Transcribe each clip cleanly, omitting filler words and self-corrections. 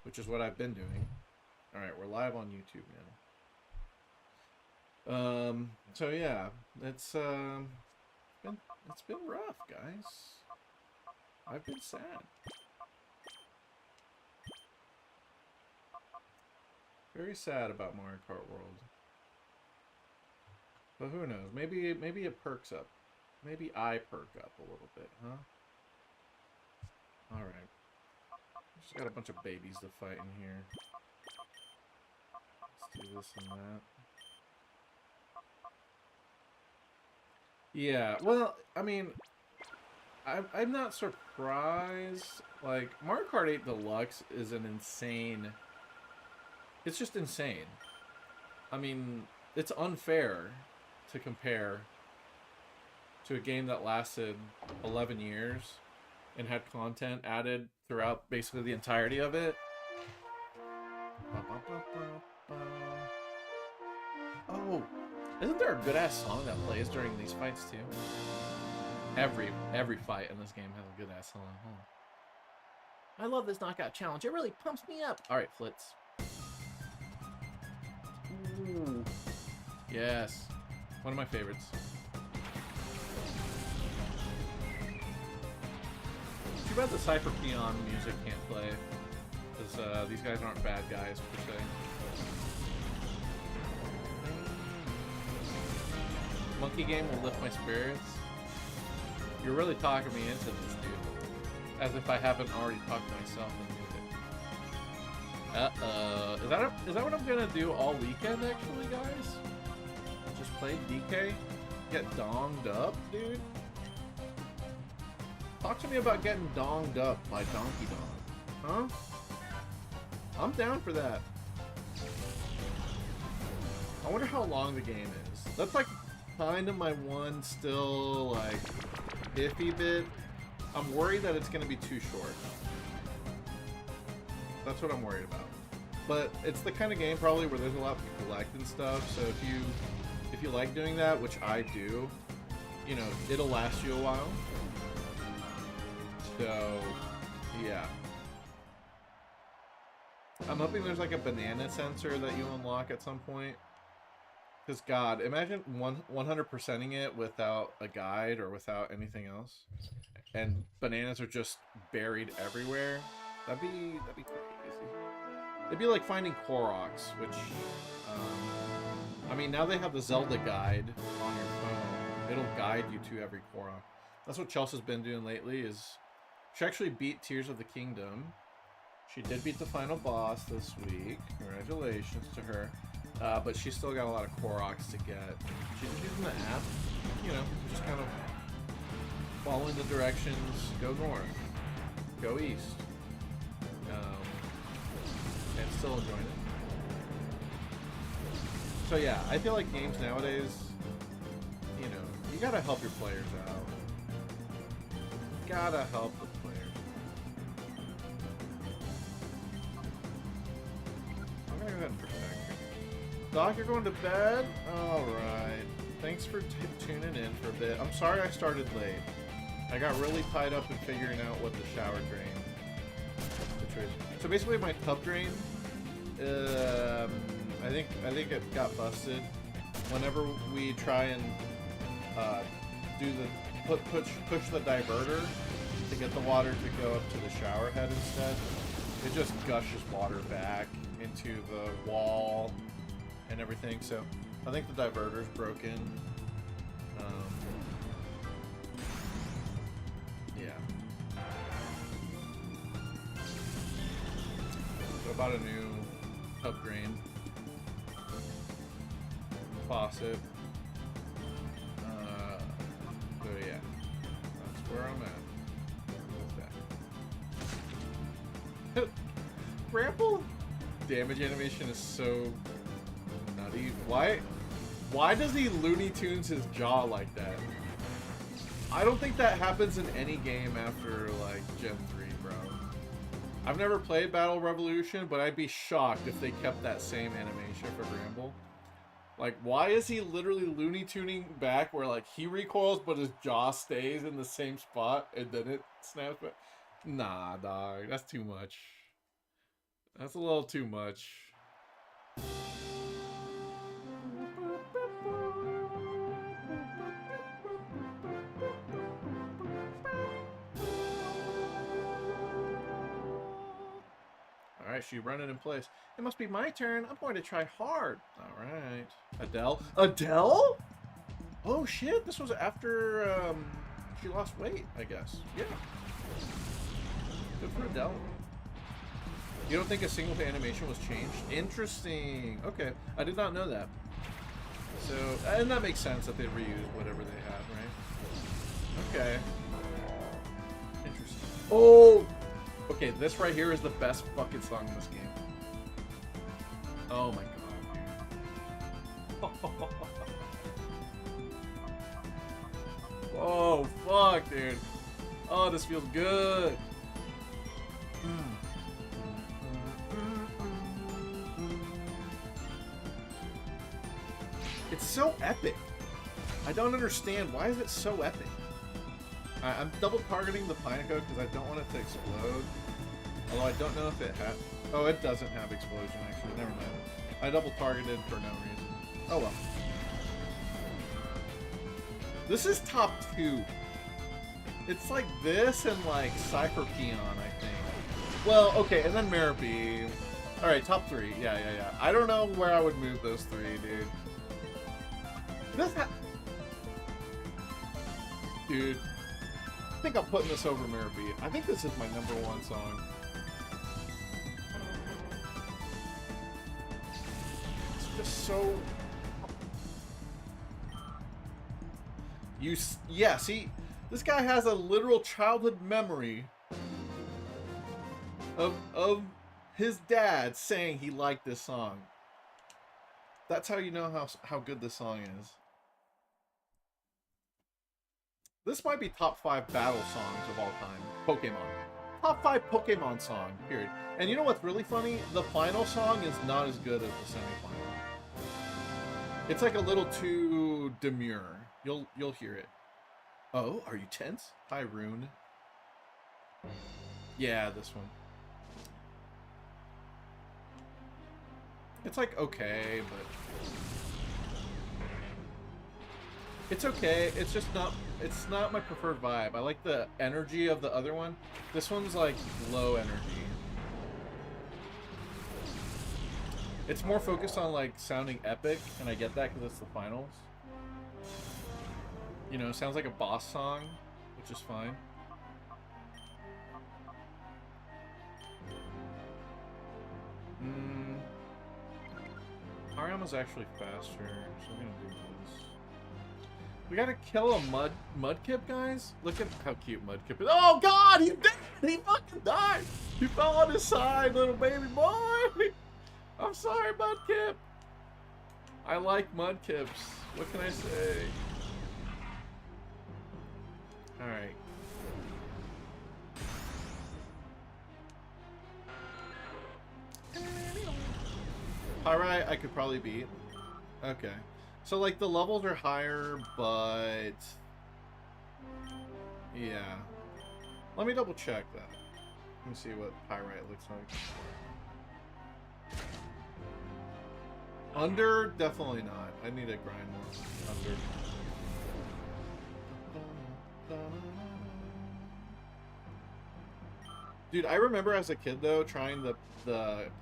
which is what I've been doing. All right, we're live on YouTube now. So yeah, it's been rough, guys. I've been sad. Very sad about Mario Kart World. But who knows? Maybe it perks up. Maybe I perk up a little bit, huh? All right. Just got a bunch of babies to fight in here. Let's do this and that. Yeah, well, I mean, I'm not surprised. Like, Mario Kart 8 Deluxe is an insane... It's just insane. I mean, it's unfair to compare to a game that lasted 11 years and had content added throughout basically the entirety of it. Oh, isn't there a good-ass song that plays during these fights, too? Every fight in this game has a good-ass song, huh? I love this knockout challenge. It really pumps me up. All right, Flitz. Ooh. Yes. One of my favorites. Too bad the Cypher Peon music can't play. Because these guys aren't bad guys, per se. Monkey game will lift my spirits. You're really talking me into this, dude. As if I haven't already talked myself into it. Uh-oh. Is that what I'm gonna do all weekend, actually, guys? Just play DK? Get donged up, dude? Talk to me about getting donged up by Donkey Dong. Huh? I'm down for that. I wonder how long the game is. That's like kind of my one still like iffy bit. I'm worried that it's gonna be too short. That's what I'm worried about. But it's the kind of game probably where there's a lot to collect and stuff. So if you like doing that, which I do, you know, it'll last you a while. So yeah. I'm hoping there's like a banana sensor that you unlock at some point. Because God, imagine 100%ing it without a guide or without anything else, and bananas are just buried everywhere. That'd be crazy. It'd be like finding Koroks, which, I mean, now they have the Zelda guide on your phone. It'll guide you to every Korok. That's what Chelsea's been doing lately. Is she actually beat Tears of the Kingdom? She did beat the final boss this week. Congratulations to her. But she's still got a lot of Koroks to get. She's using the app, you know, just kind of following the directions. Go north, go east, and still enjoying it. So yeah, I feel like games nowadays, you know, you gotta help your players out. Gotta help the players. I'm gonna go ahead and protect. Doc, you're going to bed? Alright. Thanks for tuning in for a bit. I'm sorry I started late. I got really tied up in figuring out what the shower drain situation. So basically my tub drain, I think it got busted. Whenever we try and do the push the diverter to get the water to go up to the shower head instead, it just gushes water back into the wall and everything, so I think the diverter's broken. Yeah. So about a new tub drain faucet. So yeah, that's where I'm at. Bramble damage animation is so nutty. Why does he Looney Tunes his jaw like that? I don't think that happens in any game after like Gen 3, bro. I've never played Battle Revolution, but I'd be shocked if they kept that same animation for Bramble. Like, why is he literally Looney Tuning back where like he recoils but his jaw stays in the same spot and then it snaps back? Nah, dog, that's too much. That's a little too much. Alright, she running in place. It must be my turn. I'm going to try hard. Alright. Adele? Adele? Oh shit, this was after she lost weight, I guess. Yeah. Good for Adele. You don't think a single animation was changed? Interesting. Okay, I did not know that. So, and that makes sense that they reused whatever they had, right? Okay. Interesting. Oh! Okay, this right here is the best fucking song in this game. Oh my god, dude. Oh, fuck, dude. Oh, this feels good. It's so epic. I don't understand. Why is it so epic? I'm double targeting the Pineco because I don't want it to explode. Although I don't know if it has... Oh, it doesn't have explosion, actually. Never mind. I double targeted for no reason. Oh well. This is top 2. It's like this and like Cypher Peon, I think. Well, okay, and then Mara B. Alright, top 3. Yeah. I don't know where I would move those 3, dude. Dude. I think I'm putting this over Mara B. I think this is my #1 song. It's just so... Yeah, see, this guy has a literal childhood memory of his dad saying he liked this song. That's how you know how good this song is. This might be top 5 battle songs of all time. Pokemon. Top 5 Pokemon song, period. And you know what's really funny? The final song is not as good as the semi-final. It's like a little too demure. You'll hear it. Oh, are you tense? Hi, Rune. Yeah, this one. It's like okay, but it's okay. It's just not. It's not my preferred vibe. I like the energy of the other one. This one's like low energy. It's more focused on like sounding epic, and I get that because it's the finals. You know, it sounds like a boss song, which is fine. Hariyama's actually faster, so I'm gonna do this. We gotta kill a Mudkip, guys? Look at how cute Mudkip is. Oh god, he's dead! He fucking died! He fell on his side, little baby boy! I'm sorry, Mudkip! I like Mudkips. What can I say? Alright. Pyrite I could probably beat. Okay. So like the levels are higher, but... Yeah. Let me double check that. Let me see what Pyrite looks like. Under? Definitely not. I need to grind more. Under. Dude, I remember as a kid though trying the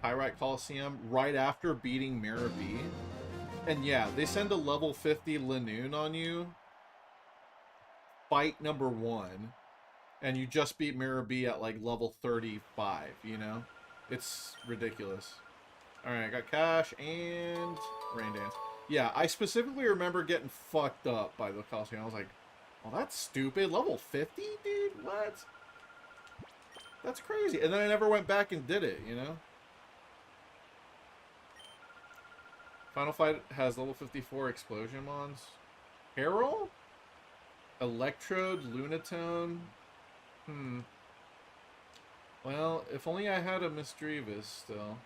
Pyrite Colosseum right after beating Mara B. And yeah, they send a level 50 Linoon on you. Fight number 1. And you just beat Mara B at like level 35, you know? It's ridiculous. Alright, I got Cash and Rain Dance. Yeah, I specifically remember getting fucked up by the Colosseum. I was like, well, that's stupid. Level 50, dude? What? That's crazy. And then I never went back and did it, you know? Final Fight has level 54 explosion mons. Herald? Electrode, Lunatone. Well, if only I had a Misdreavus still.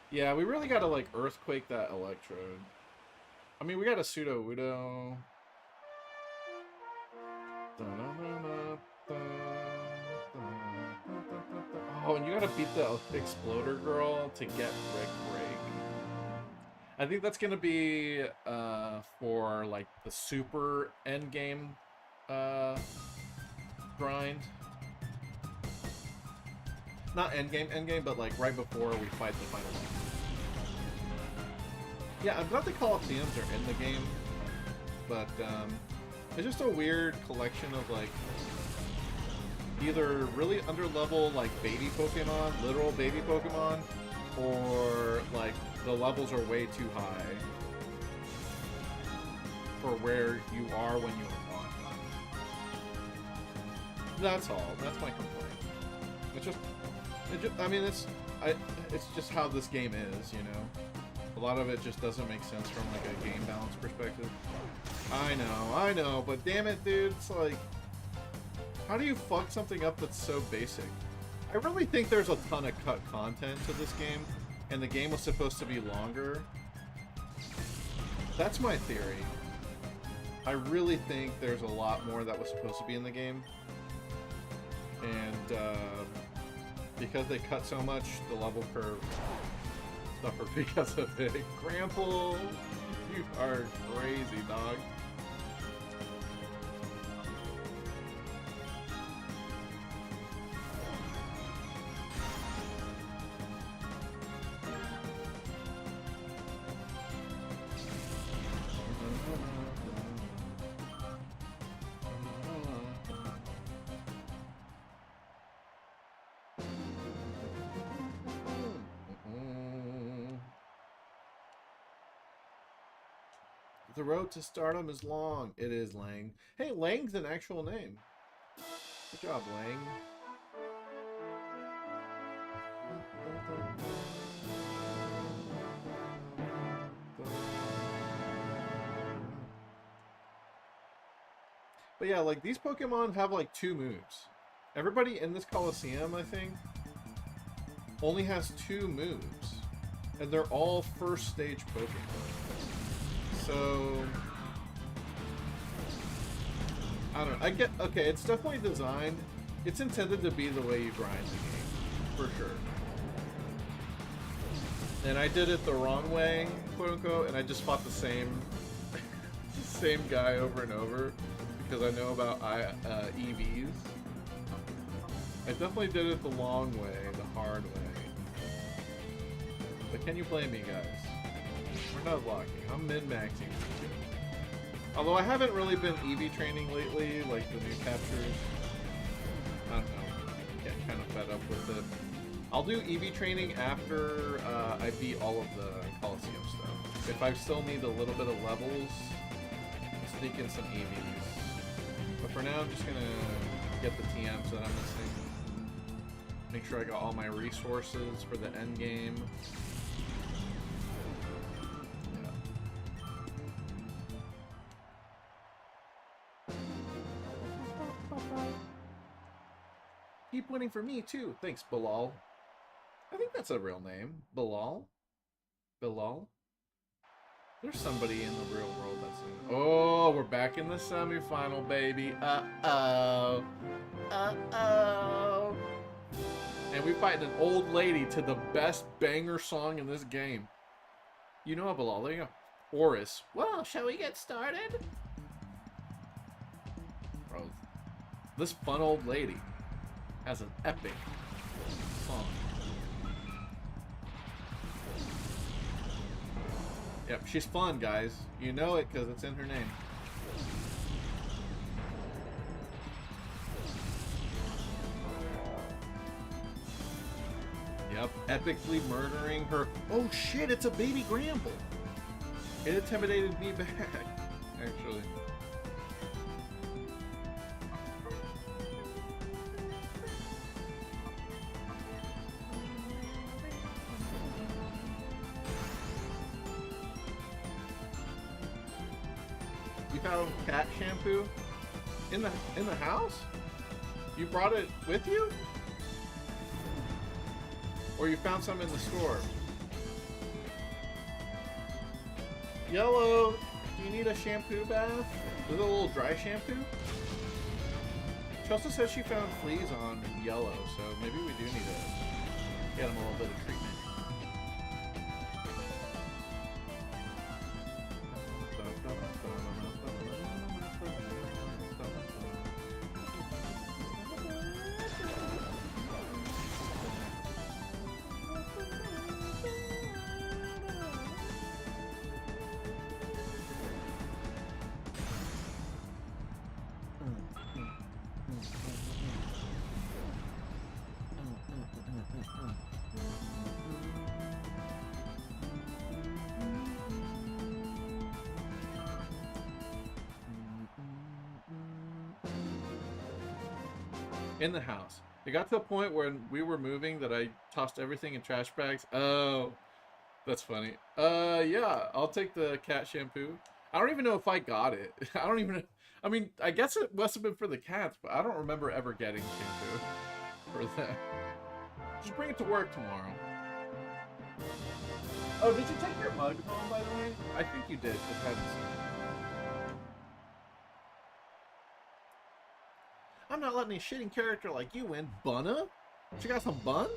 Yeah, we really gotta like Earthquake that Electrode. I mean, we got a Pseudo Udo. Oh, and you gotta beat the Exploder Girl to get Rick Break. I think that's gonna be for like the super end game grind. Not end game, but like right before we fight the final boss. Yeah, I'm glad the Colosseums are in the game, but it's just a weird collection of like either really underlevel like baby Pokemon, literal baby Pokemon, or like the levels are way too high for where you are when you unlock them. That's all. That's my complaint. I mean, it's just how this game is, you know. A lot of it just doesn't make sense from like a game balance perspective. I know, but damn it, dude, it's like, how do you fuck something up that's so basic? I really think there's a ton of cut content to this game, and the game was supposed to be longer. That's my theory. I really think there's a lot more that was supposed to be in the game. And because they cut so much, the level curve suffered because of it. Grample, you are crazy, dog. The road to stardom is long. It is, Lang. Hey, Lang's an actual name. Good job, Lang. But yeah, like, these Pokemon have, like, 2 moves. Everybody in this Colosseum, I think, only has 2 moves. And they're all first stage Pokemon. So, I don't know. Okay, it's definitely designed. It's intended to be the way you grind the game, for sure. And I did it the wrong way, quote unquote, and I just fought the same guy over and over because I know about EVs. I definitely did it the long way, the hard way. But can you blame me, guys? We're Nuzlocking. I'm min-maxing. Although I haven't really been EV training lately, like the new captures. I don't know. I get kind of fed up with it. I'll do EV training after I beat all of the Colosseum stuff. If I still need a little bit of levels, I'll sneak in some EVs. But for now, I'm just going to get the TMs that I'm missing. Make sure I got all my resources for the end game. Keep winning for me, too. Thanks, Bilal. I think that's a real name. Bilal? Bilal? There's somebody in the real world that's in... Oh, we're back in the semifinal, baby. Uh-oh. Uh-oh. And we fight an old lady to the best banger song in this game. You know, Bilal. There you go. Oris. Well, shall we get started? Bro, this fun old lady has an epic song. Yep, she's fun, guys. You know it because it's in her name. Yep, epically murdering her. Oh shit, it's a baby Gramble. It intimidated me back, actually. You found cat shampoo in the house? You brought it with you? Or you found some in the store? Yellow, do you need a shampoo bath? With a little dry shampoo? She also says she found fleas on yellow, so maybe we do need to get them a little bit of treatment. In the house. It got to a point when we were moving that I tossed everything in trash bags. Oh, that's funny. Yeah, I'll take the cat shampoo. I don't even know if I got it. I don't even... I mean, I guess it must have been for the cats, but I don't remember ever getting shampoo for that. Just bring it to work tomorrow. Oh, did you take your mug home, by the way? I think you did. I'm not letting a shitting character like you win. Bunna? She got some buns?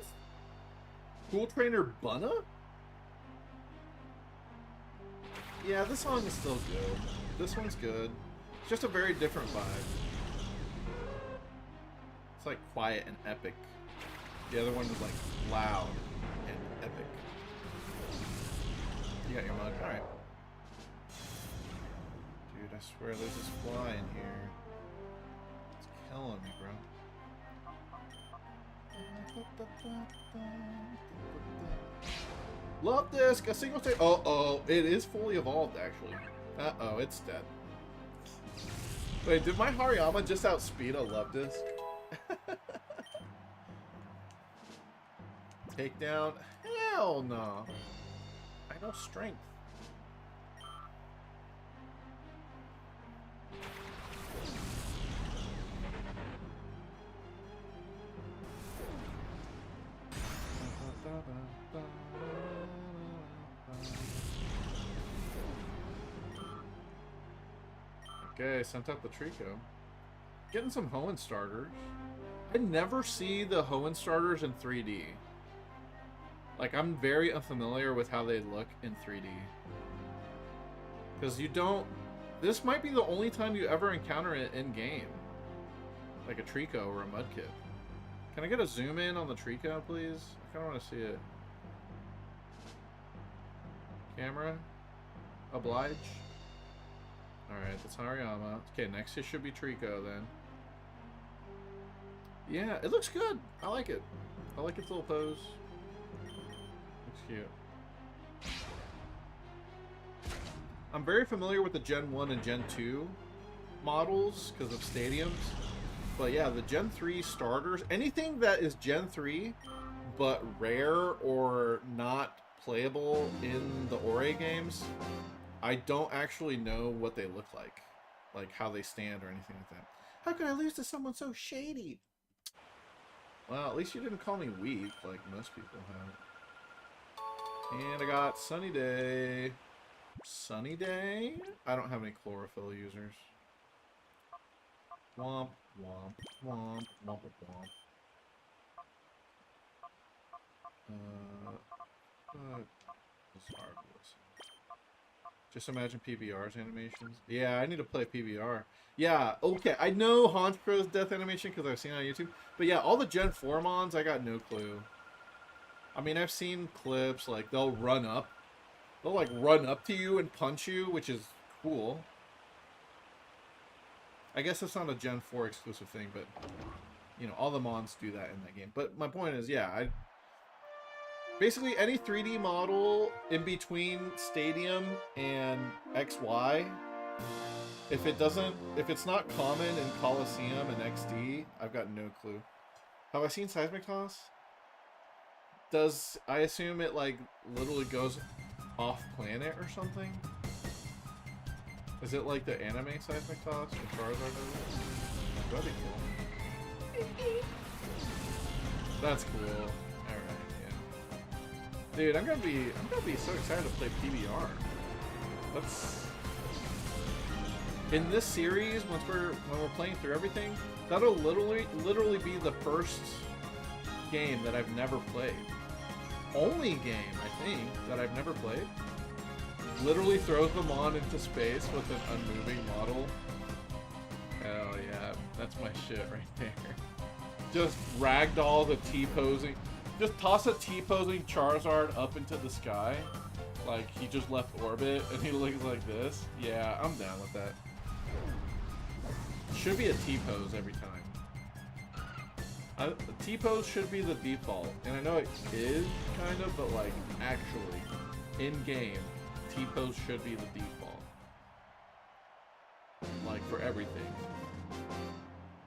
Cool Trainer Bunna? Yeah, this song is still good. This one's good. It's just a very different vibe. It's like quiet and epic. The other one is like loud and epic. You got your mug? Alright. Dude, I swear there's this fly in here. It's killing me, bro. Love Disc, a single stage. Oh, it is fully evolved actually. Uh-oh, it's dead. Wait, did my Hariyama just outspeed a Love Disc? Takedown? Hell no. I know strength. Okay, sent out the Trico. Getting some Hoenn starters. I never see the Hoenn starters in 3D. Like, I'm very unfamiliar with how they look in 3D. Because you don't... This might be the only time you ever encounter it in-game. Like a Trico or a Mudkip. Can I get a zoom in on the Trico, please? I kind of want to see it. Camera? Oblige? Alright, that's Hariyama. Okay, next it should be Trico then. Yeah, it looks good. I like it. I like its little pose. Looks cute. I'm very familiar with the Gen 1 and Gen 2 models because of stadiums. But yeah, the Gen 3 starters, anything that is Gen 3 but rare or not playable in the Ore games, I don't actually know what they look like how they stand or anything like that. How could I lose to someone so shady? Well, at least you didn't call me weak like most people have. And I got Sunny Day. Sunny Day? I don't have any chlorophyll users. Womp, womp, womp, womp, womp. It's hard to listen. Just imagine PBR's animations. Yeah, I need to play PBR. Yeah, okay. I know Honchkro's death animation because I've seen it on YouTube. But yeah, all the Gen 4 mons, I got no clue. I mean, I've seen clips, like, they'll run up. They'll, like, run up to you and punch you, which is cool. I guess it's not a Gen 4 exclusive thing, but, you know, all the mons do that in that game. But my point is, yeah, basically any 3D model in between Stadium and XY, if it's not common in Colosseum and XD, I've got no clue. Have I seen Seismic Toss? I assume it, like, literally goes off planet or something? Is it like the anime Seismic Toss or Charizard does it? That'd be cool. That's cool. Alright, yeah. Dude, I'm gonna be so excited to play PBR. in this series, when we're playing through everything, that'll literally be the first game that I've never played. Only game, I think, that I've never played. Literally throws them on into space with an unmoving model. Hell yeah, that's my shit right there. Just ragdoll the T-posing. Just toss a T-posing Charizard up into the sky. Like he just left orbit and he looks like this. Yeah, I'm down with that. Should be a T-pose every time. The T-pose should be the default. And I know it is, kind of, but like, actually, in-game, T-pose should be the default. Like, for everything.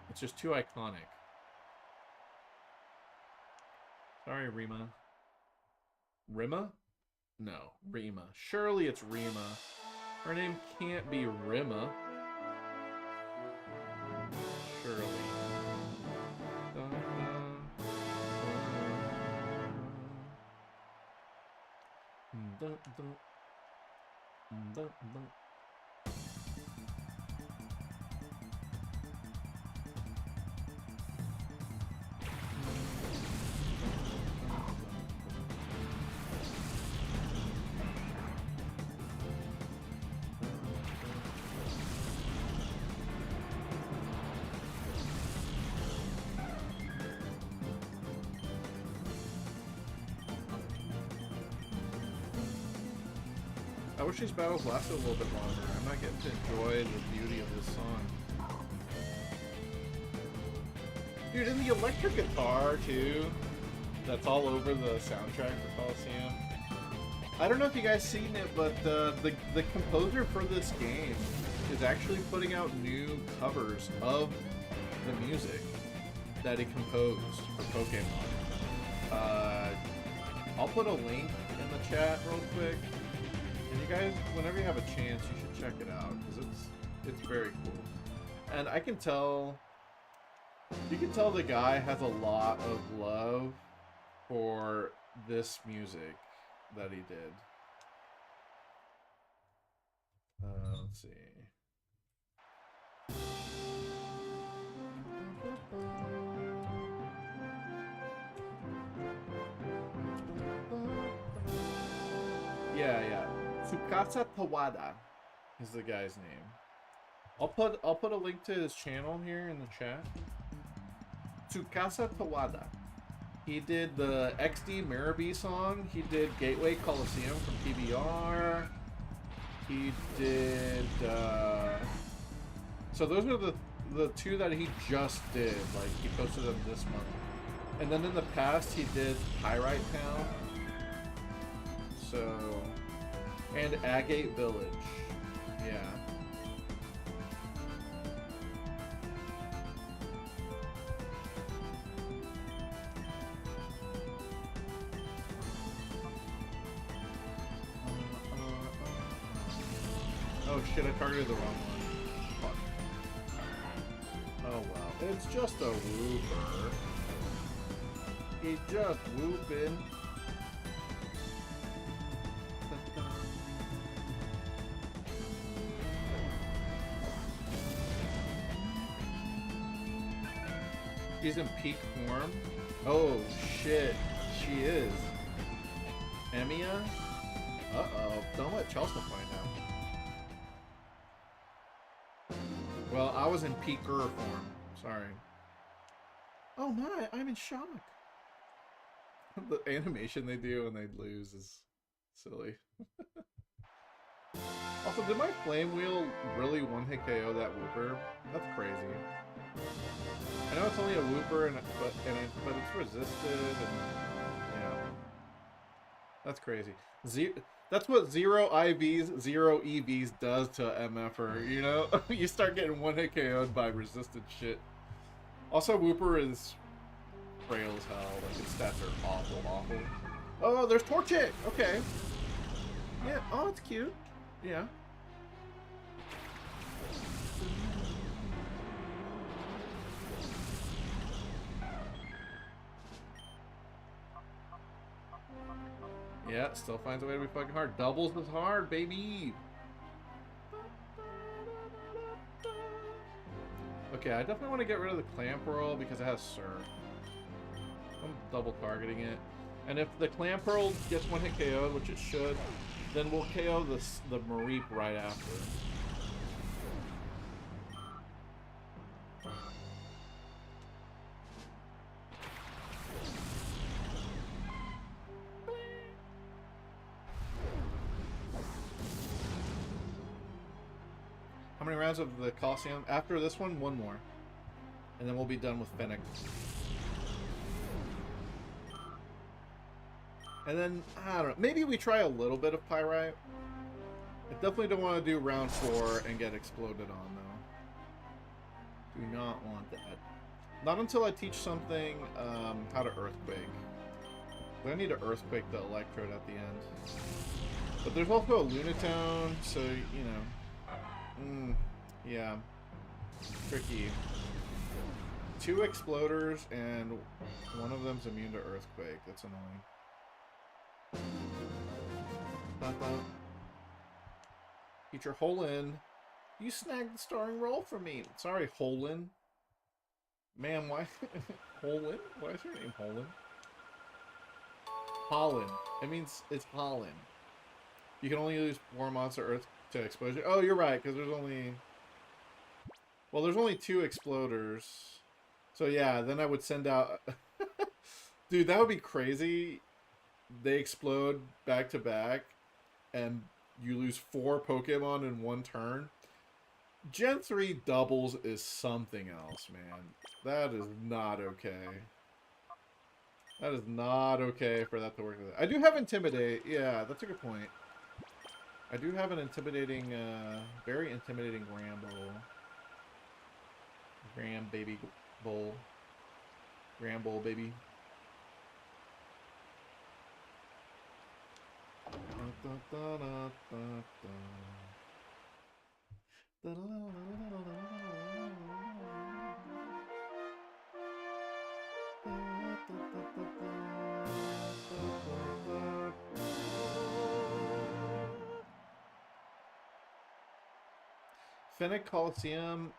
It's just too iconic. Sorry, Rima. Rima? No, Rima. Surely it's Rima. Her name can't be Rima. Surely. I wish these battles lasted a little bit longer. I'm not getting to enjoy the beauty of this song. Dude, and the electric guitar, too. That's all over the soundtrack for Colosseum. I don't know if you guys seen it, but the composer for this game is actually putting out new covers of the music that he composed for Pokemon. I'll put a link in the chat real quick. And you guys, whenever you have a chance, you should check it out, because it's very cool. And I can tell, you can tell the guy has a lot of love for this music that he did. Let's see. Yeah. Tsukasa Tawada is the guy's name. I'll put a link to his channel here in the chat. Tsukasa Tawada. He did the XD Mirabee song. He did Gateway Colosseum from PBR. He did so those are the two that he just did. Like he posted them this month. And then in the past he did Pyrite Town. So and Agate Village. Yeah. Oh shit, I targeted the wrong one. Fuck. Oh well. It's just a whooper. He's just whooping. She's in peak form. Oh shit, she is. Emiya? Uh-oh, don't let Chelsea find out. Well, I was in peaker form. Sorry. Oh my, I'm in shock. The animation they do when they lose is silly. Also, did my flame wheel really one-hit KO that whooper? That's crazy. I know it's only a whooper, but it's resisted, and yeah, that's crazy. That's what 0 IVs, 0 EVs does to a MFer, you know? You start getting one-hit KO'd by resisted shit. Also, whooper is frail as hell. Like, its stats are awful. Oh, there's Torchic! Okay. Yeah, oh, it's cute. Yeah. Yeah, still finds a way to be fucking hard. Doubles is hard, baby! Okay, I definitely want to get rid of the clamp roll because it has Sir. I'm double targeting it. And if the clamp roll gets one hit KO'd, which it should, then we'll KO the Mareep right after. How many rounds of the Colosseum? After this one more. And then we'll be done with Fennec. And then, I don't know, maybe we try a little bit of Pyrite. I definitely don't want to do round 4 and get exploded on, though. Do not want that. Not until I teach something, how to Earthquake. I need to Earthquake the Electrode at the end. But there's also a Lunatone, so, you know. Yeah. Tricky. 2 Exploders, and one of them's immune to Earthquake. That's annoying. Teacher Holin, you snagged the starring role for me. Sorry, Holin. Ma'am, why? Holin? Why is your name Holin? Holland. It means it's Holland. You can only use 4 monster Earth to exposure. Oh, you're right, because there's only... Well, there's only 2 Exploders. So yeah, then I would send out... Dude, that would be crazy. They explode back to back, and you lose 4 Pokemon in 1 turn. Gen 3 doubles is something else, man. That is not okay. That is not okay for that to work. I do have Intimidate. Yeah, that's a good point. I do have an intimidating, very intimidating Gram baby bowl. Gram bowl, baby. Fennec Colosseum,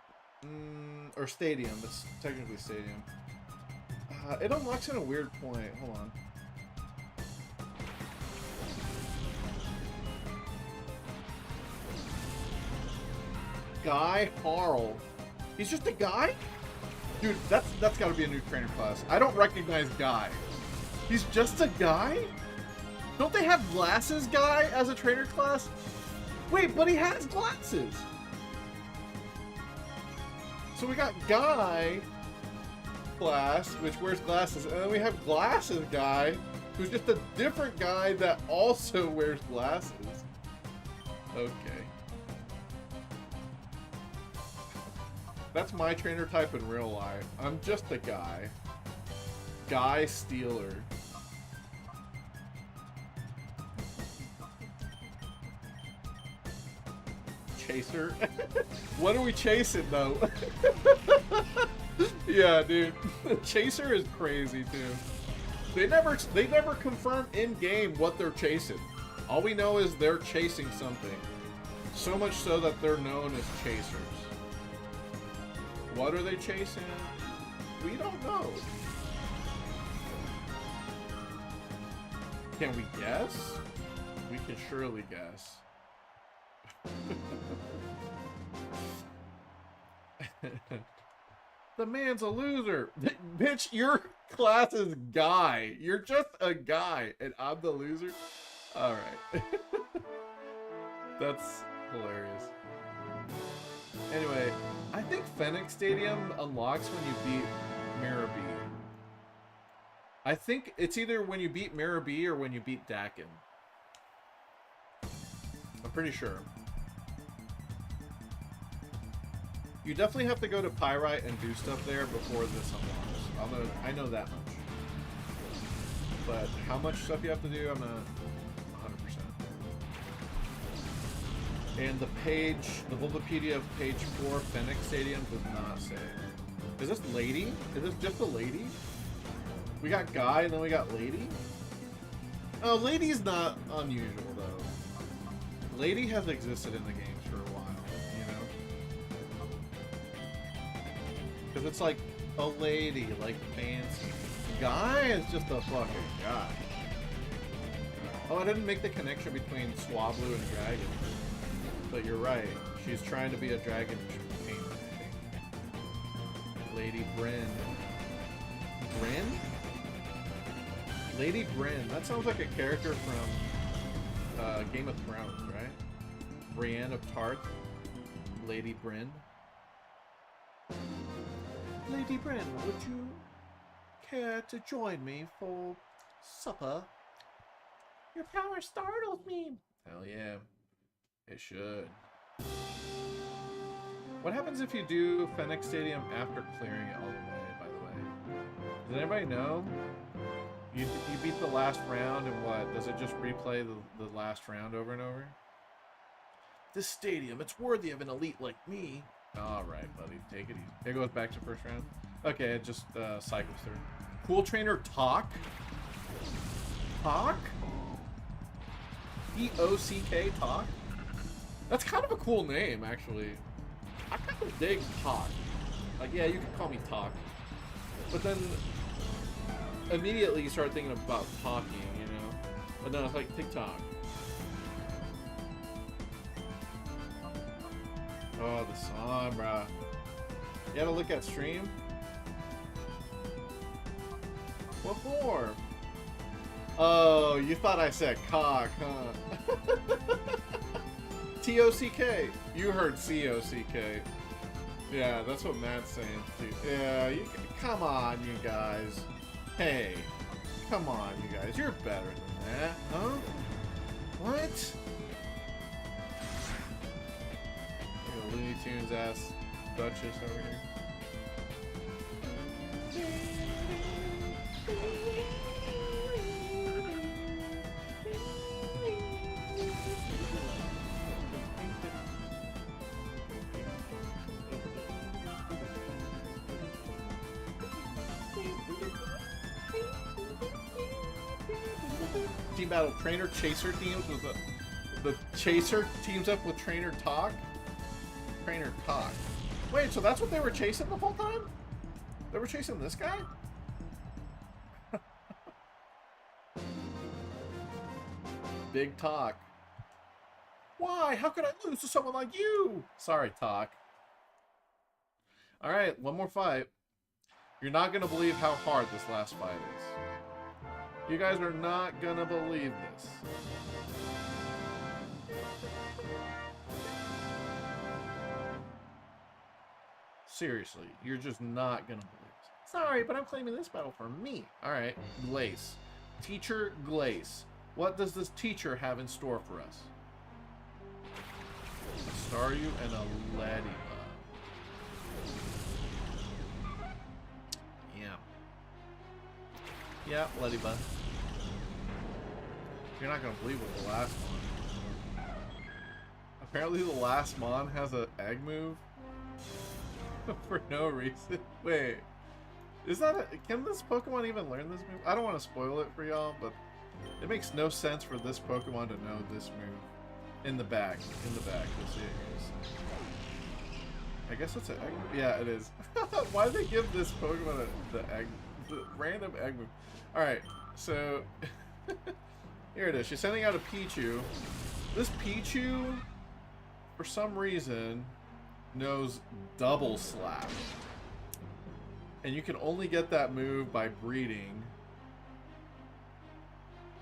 or Stadium. It's technically Stadium. It unlocks in a weird point. Hold on. Guy Harl. He's just a guy? Dude, that's gotta be a new trainer class. I don't recognize Guy. He's just a guy? Don't they have glasses Guy as a trainer class? Wait, but he has glasses. So we got Guy class, which wears glasses, and then we have Glasses Guy, who's just a different guy that also wears glasses. Okay. That's my trainer type in real life. I'm just a guy. Guy Stealer. Chaser? What are we chasing, though? Yeah, dude. Chaser is crazy, too. They never confirm in-game what they're chasing. All we know is they're chasing something. So much so that they're known as chasers. What are they chasing? We don't know. Can we guess? We can surely guess. The man's a loser. Bitch, your class is Guy. You're just a guy, and I'm the loser? Alright. That's hilarious. Anyway, I think Fennec Stadium unlocks when you beat Mirror B. I think it's either when you beat Mirror B or when you beat Dakin. I'm pretty sure. You definitely have to go to Pyrite and do stuff there before this unlocks. I know that much. But how much stuff you have to do, I'm not 100%. And the Bulbapedia of page 4, Fennec Stadium, does not say. Is this Lady? Is this just a Lady? We got Guy and then we got Lady? Oh, Lady's not unusual, though. Lady has existed in the games for a while, you know? Because it's like a lady, like fancy. Guy is just a fucking guy. Oh, I didn't make the connection between Swablu and Dragon. But you're right. She's trying to be a dragon painter. Lady Bryn. Bryn? Lady Bryn. That sounds like a character from Game of Thrones, right? Brienne of Tarth. Lady Bryn. Lady Bryn, would you care to join me for supper? Your power startles me. Hell yeah. It should. What happens if you do Phoenix Stadium after clearing it all the way, by the way? Does anybody know? You beat the last round and what? Does it just replay the last round over and over? This stadium, it's worthy of an elite like me. Alright, buddy. Take it easy. It goes back to first round. Okay, it just cycles through. Cool trainer Talk? Talk? T-O-C-K, Talk? That's kind of a cool name, actually. I kind of dig Talk. Like, yeah, you can call me Talk. But then, immediately you start thinking about talking, you know? But then it's like TikTok. Oh, the song, bruh. You gotta look at stream? What for? Oh, you thought I said cock, huh? T-O-C-K. You heard C-O-C-K. Yeah, that's what Matt's saying too. Yeah, come on, you guys. Hey, come on, you guys. You're better than that, huh? What? Looney Tunes ass Duchess over here. Team battle trainer chaser teams with the chaser teams up with trainer Talk. Trainer Talk. Wait, so that's what they were chasing the whole time? They were chasing this guy? Big Talk. Why? How could I lose to someone like you? Sorry, Talk. Alright, one more fight. You're not gonna believe how hard this last fight is. You guys are not gonna believe this. Seriously, you're just not gonna believe it. Sorry, but I'm claiming this battle for me. Alright, Glace. Teacher Glace. What does this teacher have in store for us? A Staryu and a Ladybug. Yeah. Yeah, Ladybug. You're not gonna believe what the last one. Apparently the last Mon has an egg move. For no reason. Wait. Is that a... Can this Pokemon even learn this move? I don't want to spoil it for y'all, but it makes no sense for this Pokemon to know this move. In the back. In the back. You'll see it here. I guess it's an egg move. Yeah, it is. Why did they give this Pokemon the random egg move? Alright, so... here it is. She's sending out a Pichu. This Pichu, for some reason, knows Double Slap. And you can only get that move by breeding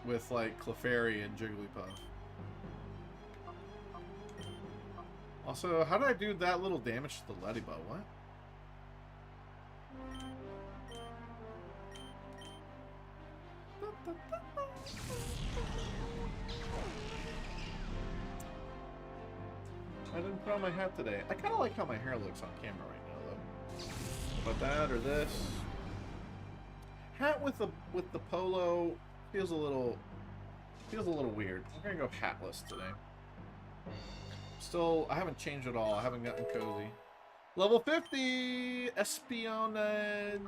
with, like, Clefairy and Jigglypuff. Also, how did I do that little damage to the Ladybug? What? I didn't put on my hat today. I kind of like how my hair looks on camera right now, though. About that or this. Hat with the polo feels a little weird. We're gonna go hatless today. Still, I haven't changed at all. I haven't gotten cozy. Level 50! Espionage.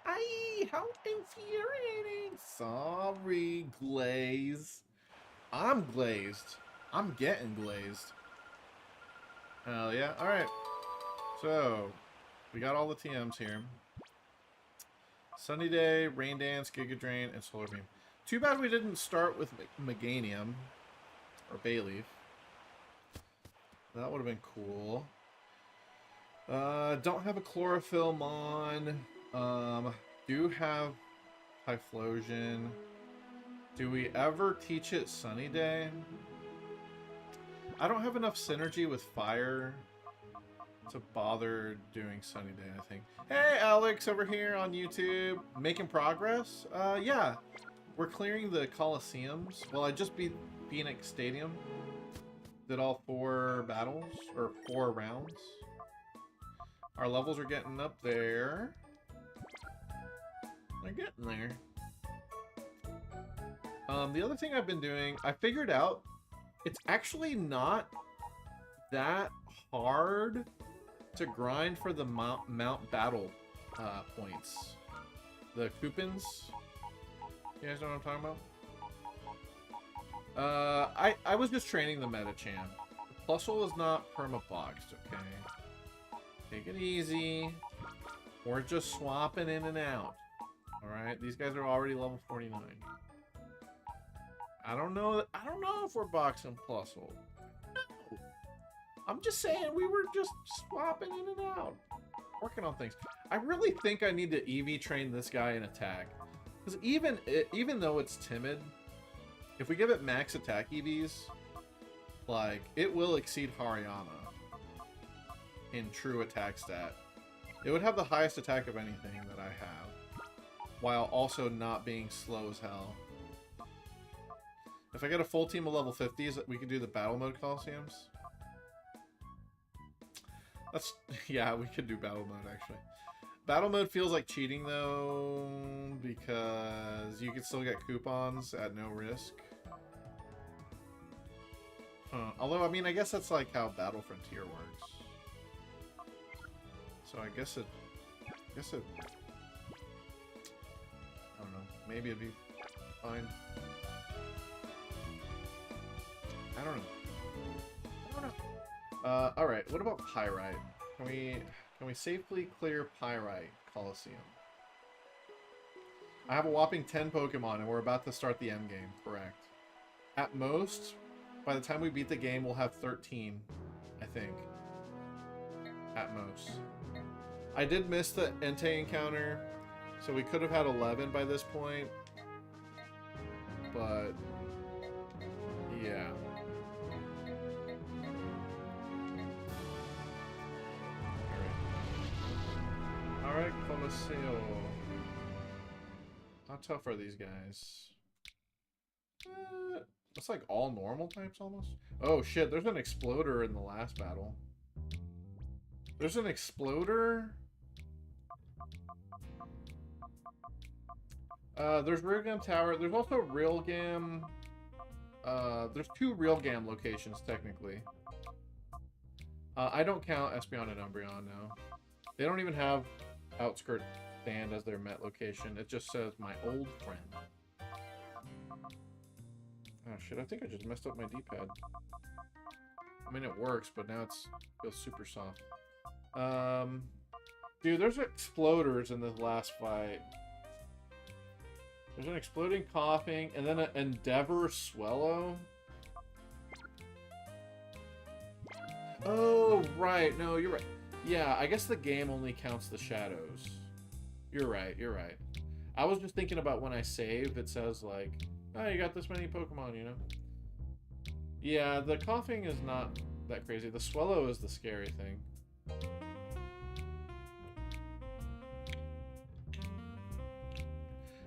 Aye, how infuriating. Sorry, Glaze. I'm glazed. I'm getting glazed. Hell yeah. Alright. So, we got all the TMs here. Sunny Day, Rain Dance, Giga Drain, and Solar Beam. Too bad we didn't start with Meganium. Or Bayleaf. That would have been cool. Don't have a Chlorophyll Mon. Do have Typhlosion. Do we ever teach it Sunny Day? I don't have enough synergy with Fire to bother doing Sunny Day, I think. Hey, Alex over here on YouTube. Making progress? Yeah. We're clearing the Colosseums. Well, I just beat Phoenix Stadium. Did all 4 battles, or 4 rounds. Our levels are getting up there. They're getting there. The other thing I've been doing, I figured out, it's actually not that hard to grind for the Mount Battle points. The coupons. You guys know what I'm talking about? I was just training the Metachamp. Plusle is not perma-boxed, okay? Take it easy. We're just swapping in and out. Alright? These guys are already level 49. I don't know if we're boxing Plusle. No. I'm just saying we were just swapping in and out. Working on things. I really think I need to EV train this guy in attack. Because even though it's timid, if we give it max attack EVs, like, it will exceed Haryana in true attack stat. It would have the highest attack of anything that I have, while also not being slow as hell. If I get a full team of level 50s, we can do the battle mode Colosseums. That's, yeah, we could do battle mode, actually. Battle mode feels like cheating, though, because you can still get coupons at no risk. Huh. Although, I mean, I guess that's like how Battle Frontier works. So I guess it, I don't know, maybe it'd be fine. I don't know. Alright, what about Pyrite? Can we safely clear Pyrite Colosseum? I have a whopping 10 Pokemon and we're about to start the endgame, correct. At most, by the time we beat the game, we'll have 13, I think. At most. I did miss the Entei encounter, so we could have had 11 by this point. But, yeah. Alright, Colosseum. How tough are these guys? It's like all normal types almost. Oh shit, there's an Exploder in the last battle. There's an Exploder. There's Realgam Tower. There's also Realgam. There's 2 Realgam locations technically. I don't count Espeon and Umbreon now. They don't even have Outskirt Stand as their Met location. It just says my old friend. Oh shit, I think I just messed up my D-pad. I mean, it works, but now it feels super soft. Dude, there's Exploders in this last fight. There's an Exploding Coughing, and then an Endeavor Swellow. Oh, right. No, you're right. Yeah, I guess the game only counts the shadows. You're right, you're right. I was just thinking about when I save, it says like, oh, you got this many Pokemon, you know? Yeah, the Coughing is not that crazy. The Swellow is the scary thing.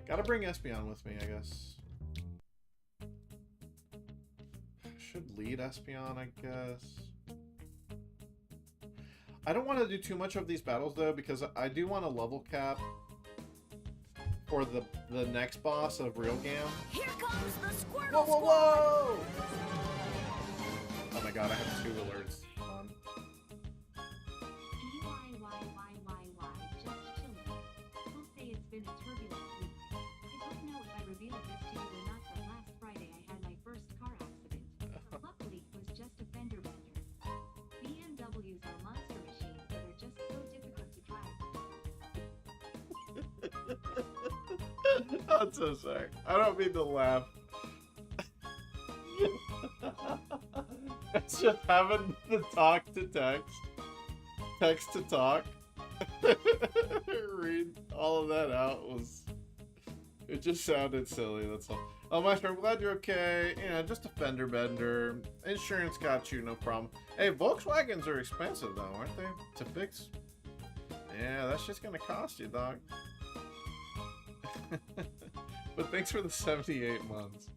Gotta bring Espeon with me, I guess. Should lead Espeon, I guess. I don't want to do too much of these battles, though, because I do want to level cap for the next boss of Realgam. Here comes the Squirtle Whoa, whoa, whoa! Oh my god, I have 2 alerts on. been a turbulent week. I don't know if I revealed this to you or not, but last Friday I had my first car accident. Luckily, it was just a fender bender. BMWs are monster machines that are just so difficult to drive. I'm so sorry. I don't mean to laugh. It's just having the talk to text to talk. Read all of that out was. It just sounded silly, that's all. Oh, Maestro, I'm glad you're okay. Yeah, just a fender bender. Insurance got you, no problem. Hey, Volkswagens are expensive, though, aren't they? To fix? Yeah, that's just gonna cost you, dog. But thanks for the 78 months.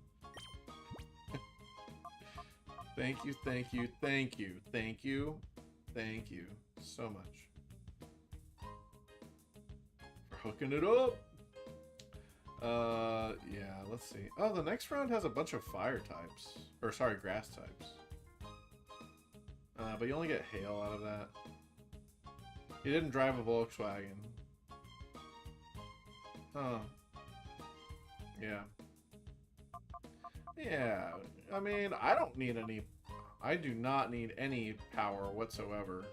Thank you, thank you, thank you, thank you, thank you so much for hooking it up. Yeah, let's see. Oh, the next round has a bunch of fire types. Or, sorry, grass types. But you only get hail out of that. You didn't drive a Volkswagen. Huh. Yeah. Yeah, I mean, I don't need any... I do not need any power whatsoever.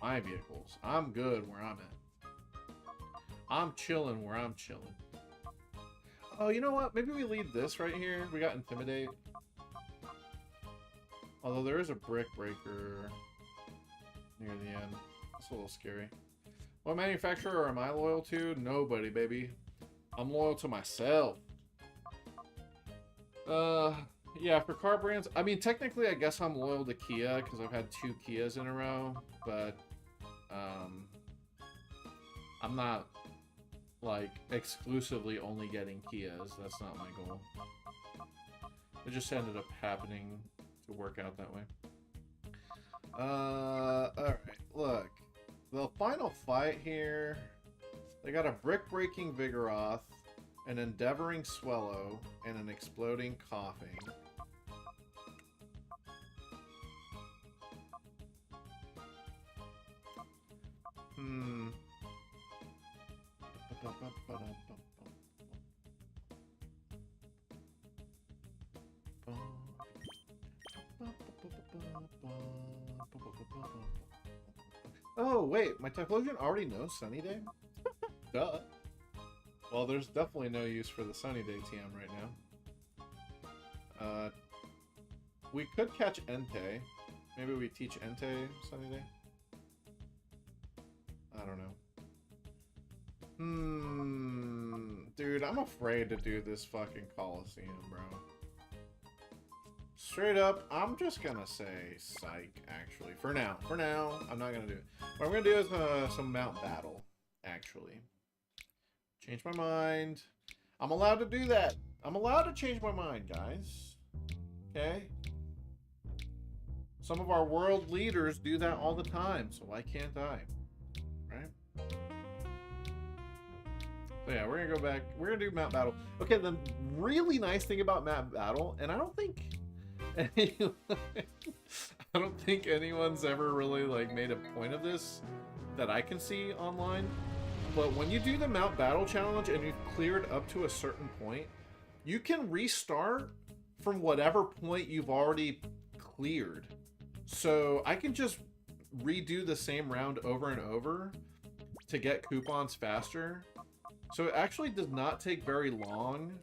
My vehicles. I'm good where I'm at. I'm chilling where I'm chilling. Oh, you know what? Maybe we leave this right here. We got Intimidate. Although there is a brick breaker near the end. It's a little scary. What manufacturer am I loyal to? Nobody, baby. I'm loyal to myself. Yeah, for car brands, I mean, technically, I guess I'm loyal to Kia because I've had 2 Kias in a row, but, I'm not, like, exclusively only getting Kias. That's not my goal. It just ended up happening to work out that way. Alright, look. The final fight here, they got a brick-breaking Vigoroth, an endeavoring Swellow, and an exploding Coughing. Oh, wait, my Typhlosion already knows Sunny Day? Duh. Well, there's definitely no use for the Sunny Day TM right now. We could catch Entei. Maybe we teach Entei Sunny Day? I don't know. Dude, I'm afraid to do this fucking Colosseum, bro. Straight up, I'm just gonna say psych, actually. For now, I'm not gonna do it. What I'm gonna do is some Mount Battle, actually. Change my mind. I'm allowed to do that. I'm allowed to change my mind, guys. Okay? Some of our world leaders do that all the time, so why can't I? Right? So yeah, we're gonna go back. We're gonna do Mount Battle. Okay, the really nice thing about Mount Battle, and I don't think anyone's ever really like made a point of this that I can see online. But when you do the Mount Battle challenge and you've cleared up to a certain point, you can restart from whatever point you've already cleared. So I can just redo the same round over and over to get coupons faster. So it actually does not take very long.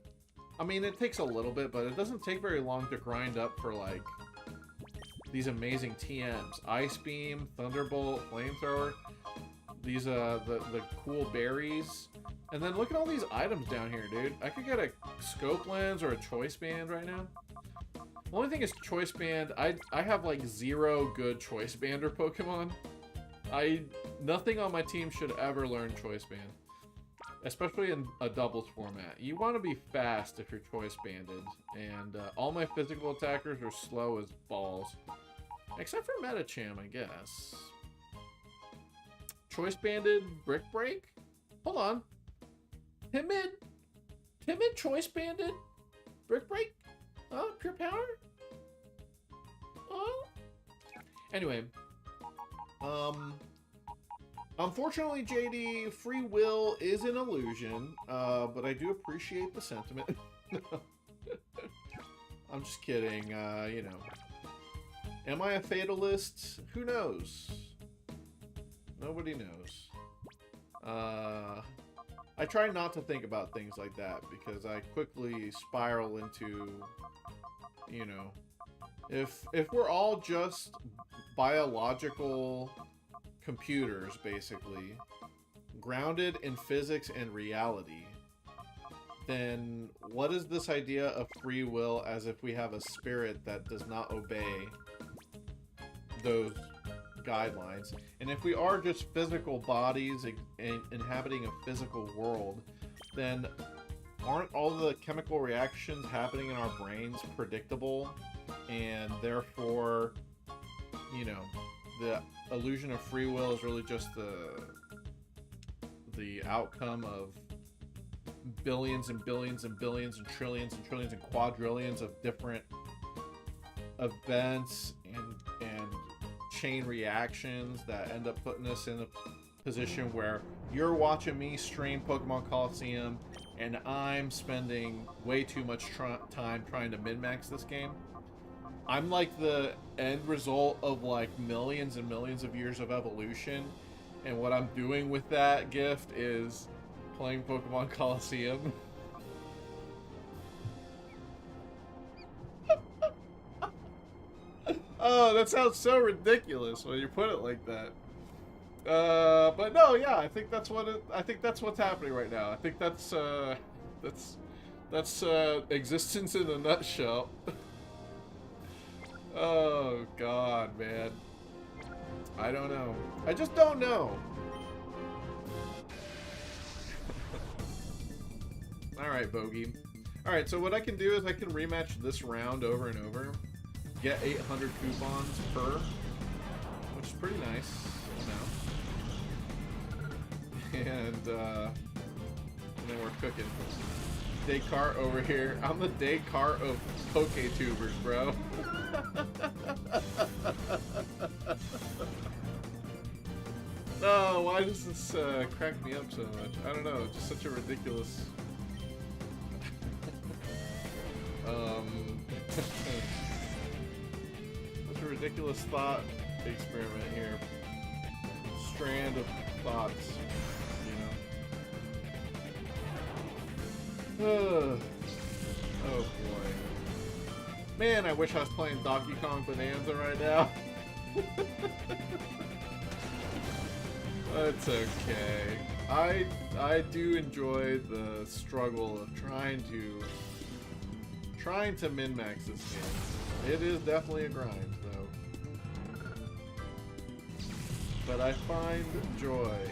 I mean, it takes a little bit, but it doesn't take very long to grind up for, like, these amazing TMs. Ice Beam, Thunderbolt, Flamethrower. These, the cool berries. And then look at all these items down here, dude. I could get a Scope Lens or a Choice Band right now. The only thing is Choice Band, I have, like, 0 good Choice Bander Pokemon. Nothing on my team should ever learn Choice Band. Especially in a doubles format. You want to be fast if you're Choice Banded. And all my physical attackers are slow as balls. Except for Metacham, I guess. Choice Banded Brick Break? Hold on. Timid Choice Banded Brick Break? Oh, Pure Power? Oh. Anyway. Unfortunately, JD, free will is an illusion, but I do appreciate the sentiment. I'm just kidding, you know. Am I a fatalist? Who knows? Nobody knows. I try not to think about things like that because I quickly spiral into, you know, if we're all just biological computers, basically, grounded in physics and reality, then what is this idea of free will as if we have a spirit that does not obey those guidelines? And if we are just physical bodies inhabiting a physical world, then aren't all the chemical reactions happening in our brains predictable? And therefore, you know, the illusion of free will is really just the outcome of billions and billions and billions and trillions and trillions and quadrillions of different events and chain reactions that end up putting us in a position where you're watching me stream Pokemon Colosseum and I'm spending way too much time trying to min-max this game. I'm like the end result of like millions and millions of years of evolution, and what I'm doing with that gift is playing Pokemon Colosseum. Oh, that sounds so ridiculous when you put it like that. But no, yeah, I think that's what's happening right now. I think that's existence in a nutshell. Oh God, man. I don't know. I just don't know. Alright, Bogey. Alright, so what I can do is I can rematch this round over and over. Get 800 coupons per, which is pretty nice, you know. And then we're cooking. Descartes over here. I'm the Descartes of Poketubers, bro. Oh, why does this crack me up so much? I don't know, just such a ridiculous... such a ridiculous thought experiment here. Strand of thoughts, you know? Oh boy. Man, I wish I was playing Donkey Kong Bonanza right now. That's okay. I do enjoy the struggle of trying to min-max this game. It is definitely a grind, though. But I find joy in it.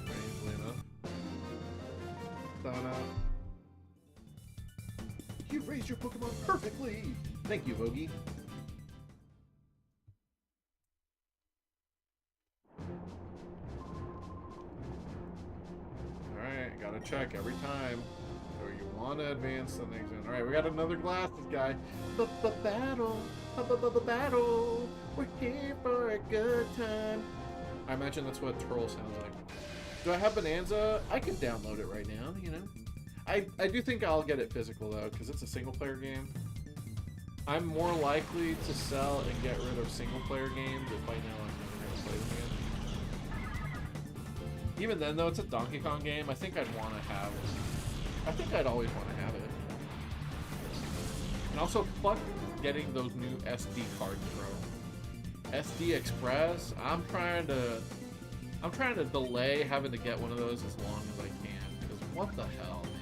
Strangely enough. Donna. You've raised your Pokemon perfectly! Thank you, Vogie. Alright, gotta check every time. So you want to advance the next one. Alright, we got another glasses guy. Battle! Battle! We're here for a good time. I imagine that's what Turtle sounds like. Do I have Bonanza? I can download it right now, you know. I do think I'll get it physical, though, because it's a single-player game. I'm more likely to sell and get rid of single-player games if I know I'm never going to play them again. Even then, though, it's a Donkey Kong game. I think I'd want to have it. I think I'd always want to have it. And also, fuck getting those new SD cards, bro. SD Express. I'm trying to delay having to get one of those as long as I can. Because what the hell, man?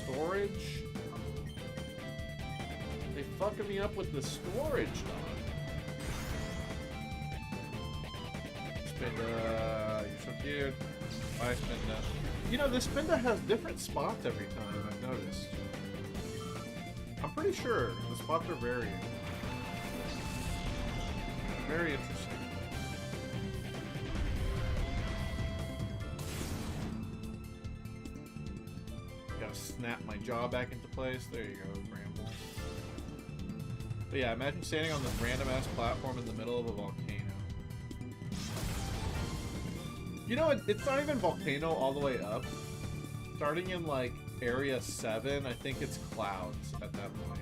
Storage? They fucking me up with the storage, dog. Spinda, you're so cute. Bye, Spinda. You know, this Spinda has different spots every time, I've noticed. I'm pretty sure the spots are varying. Very interesting. Gotta snap my jaw back into place. There you go, Bramble. But yeah, imagine standing on this random ass platform in the middle of a volcano. You know, it's not even volcano all the way up. Starting in like area 7, I think it's clouds at that point.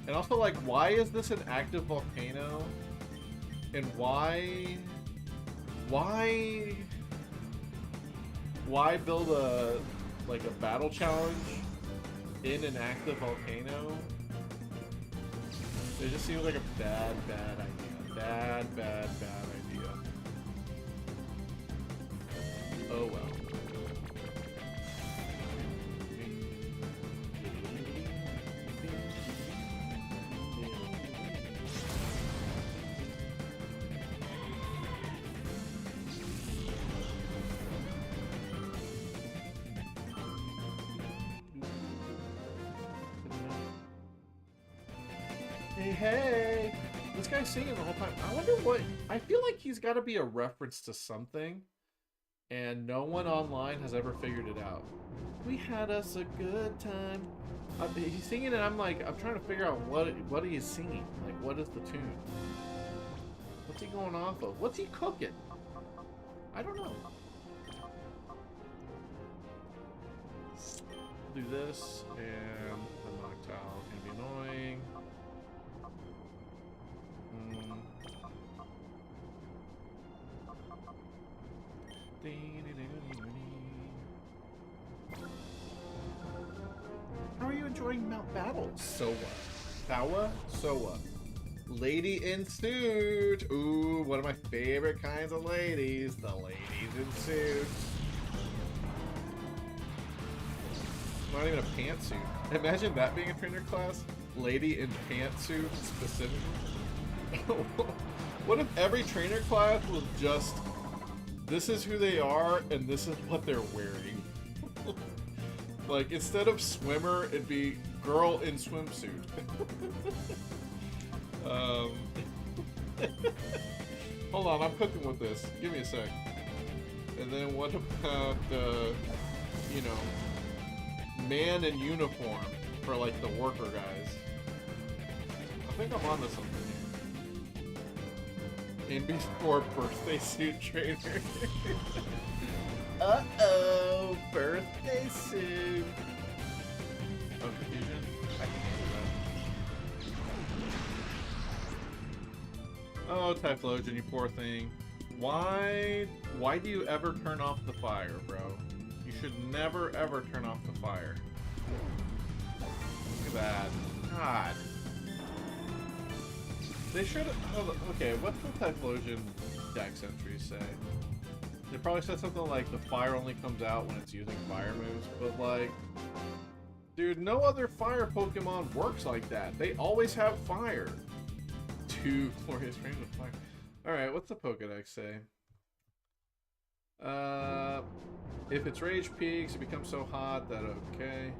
And also, like, why is this an active volcano? And why build a battle challenge in an active volcano? It just seems like a bad idea. Bad idea. Oh well. Hey, this guy's singing the whole time. I wonder what, I feel like he's got to be a reference to something, and no one online has ever figured it out. We had us a good time. He's singing, and I'm trying to figure out what he is singing. Like, what is the tune? What's he going off of? What's he cooking? I don't know. Do this, and the noctile can be annoying. How are you enjoying Mount Battle? Soa. Soa? Soa. Lady in suit. Ooh, one of my favorite kinds of ladies. The ladies in suits. Not even a pantsuit. Imagine that being a trainer class. Lady in pantsuit specifically. What if every trainer class was just, this is who they are and this is what they're wearing? Like, instead of swimmer, it'd be girl in swimsuit. Hold on, I'm cooking with this. Give me a sec. And then what about, you know, man in uniform for, like, the worker guys? I think I'm onto something here. In before birthday suit trainer. Uh-oh, birthday suit. Oh, confusion? I can handle that. Oh, Typhlosion, you poor thing. Why do you ever turn off the fire, bro? You should never, ever turn off the fire. Look at that. God. They should have... Oh, okay, what's the Typhlosion dex entries say? They probably said something like the fire only comes out when it's using fire moves, but like... Dude, no other fire Pokemon works like that. They always have fire. Two glorious frames of fire. Alright, what's the Pokedex say? If its rage peaks, it becomes so hot that okay.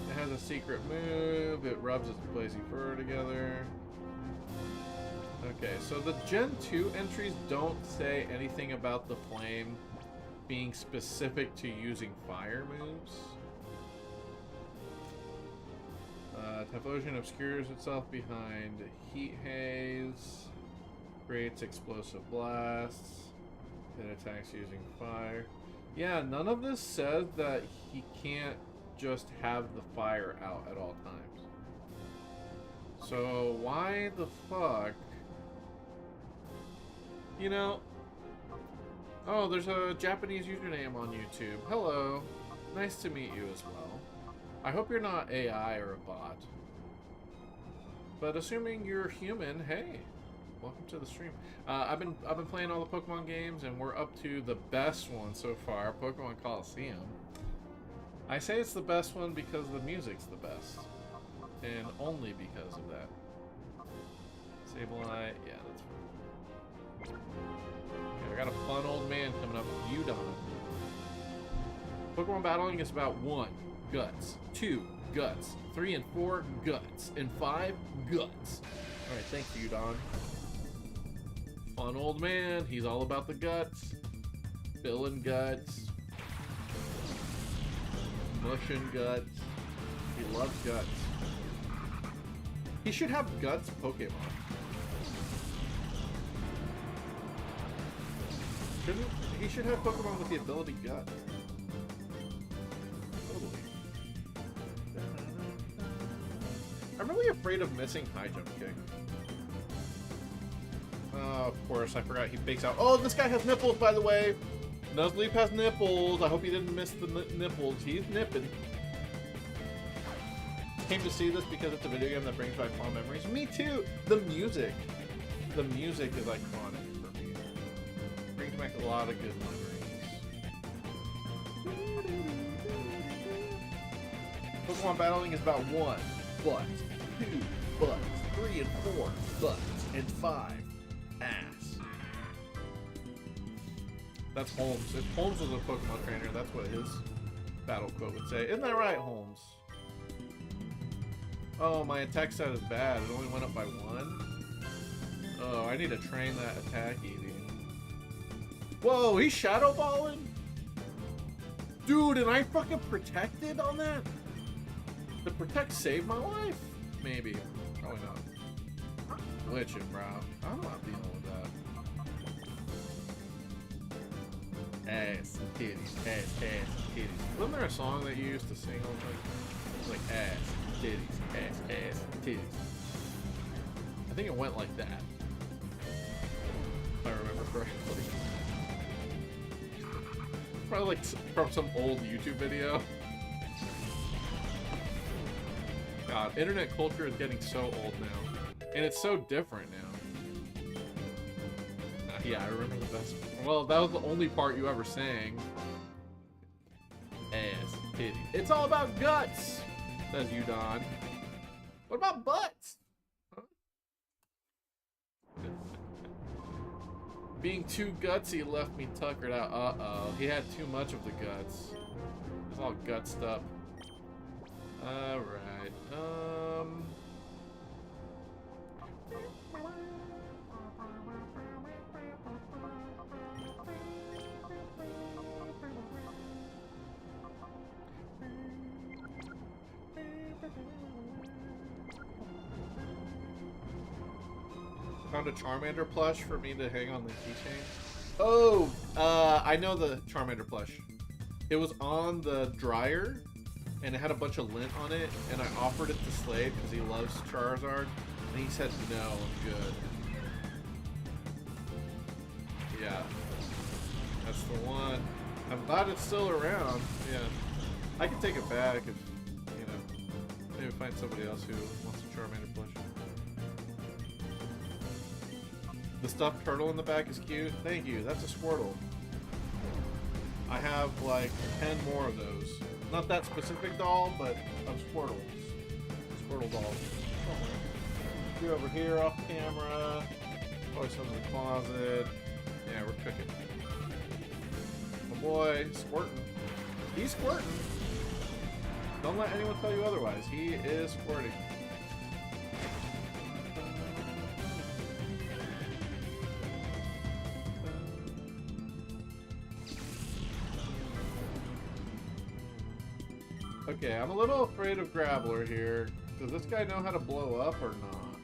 It has a secret move, it rubs its blazing fur together. Okay, so the Gen 2 entries don't say anything about the flame being specific to using fire moves. Typhlosion obscures itself behind Heat Haze, creates explosive blasts, it attacks using fire. Yeah, none of this says that he can't just have the fire out at all times. So why the fuck? You know, oh, there's a Japanese username on YouTube. Hello, nice to meet you as well. I hope you're not AI or a bot. But assuming you're human, hey, welcome to the stream. I've been playing all the Pokemon games, and we're up to the best one so far, Pokemon Colosseum. I say it's the best one because the music's the best, and only because of that. Sableye, yeah, that's fine. Okay, I got a fun old man coming up with Udon. Pokemon battling is about 1, guts, 2, guts, 3 and 4, guts, and 5, guts. Alright, thanks, Udon. Fun old man, he's all about the guts. Filling guts. Mushing guts. He loves guts. He should have Guts Pokemon. He should have Pokemon with the ability Guts. Totally. I'm really afraid of missing High Jump Kick. Of course, I forgot he bakes out. Oh, this guy has nipples, by the way. Nuzleaf has nipples. I hope you didn't miss the nipples. He's nipping. Came to see this because it's a video game that brings back fond memories. Me too. The music is iconic for me. Brings back a lot of good memories. Pokemon battling is about 1 butt, 2 butts, 3 and 4 butts, and 5 ass. That's Holmes. If Holmes was a Pokemon trainer, that's what his battle quote would say. Isn't that right, Holmes? Oh, my attack stat is bad. It only went up by 1. Oh, I need to train that attack eating. Whoa, he's shadow balling? Dude, and I fucking protected on that? The protect saved my life? Maybe. Probably not. Glitching, bro. I'm not dealing with that. Ass, titties, ass, titties. Wasn't there a song that you used to sing all the time? It was like ass, titties, ass, titties. I think it went like that. If I remember correctly. Probably like from some old YouTube video. God, internet culture is getting so old now. And it's so different now. Yeah, I remember the best. Well, that was the only part you ever sang. Ass, titties. It's all about guts, says Udon. What about butts? Huh? Being too gutsy left me tuckered out. Uh-oh. He had too much of the guts. It's all gutsed up. Alright. Found a Charmander plush for me to hang on the keychain. Oh, I know the Charmander plush. It was on the dryer, and it had a bunch of lint on it, and I offered it to Slade because he loves Charizard, and he said, no, I'm good. Yeah, that's the one. I'm glad it's still around. Yeah, I can take it back if, you know, maybe find somebody else who wants a Charmander plush. The stuffed turtle in the back is cute. Thank you. That's a Squirtle. I have like 10 more of those. Not that specific doll, but of Squirtles. Squirtle dolls. You're over here off camera. Probably some in the closet. Yeah, we're cooking. My boy, squirting. He's squirting. Don't let anyone tell you otherwise. He is squirting. Okay, I'm a little afraid of Graveler here. Does this guy know how to blow up or not?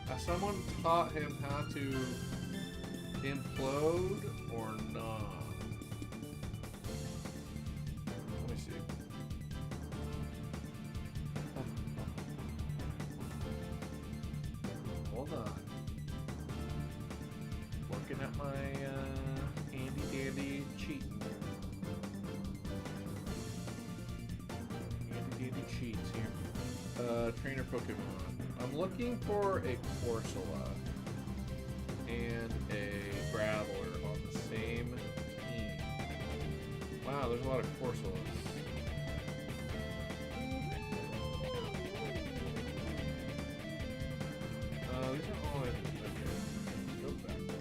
Has someone taught him how to implode or not? Let me see. Hold on. Working at my handy dandy cheating. Cheats here. Trainer Pokemon. I'm looking for a Corsola and a Graveler on the same team. Wow, there's a lot of Corsolas. These are all in. Okay. Go backwards.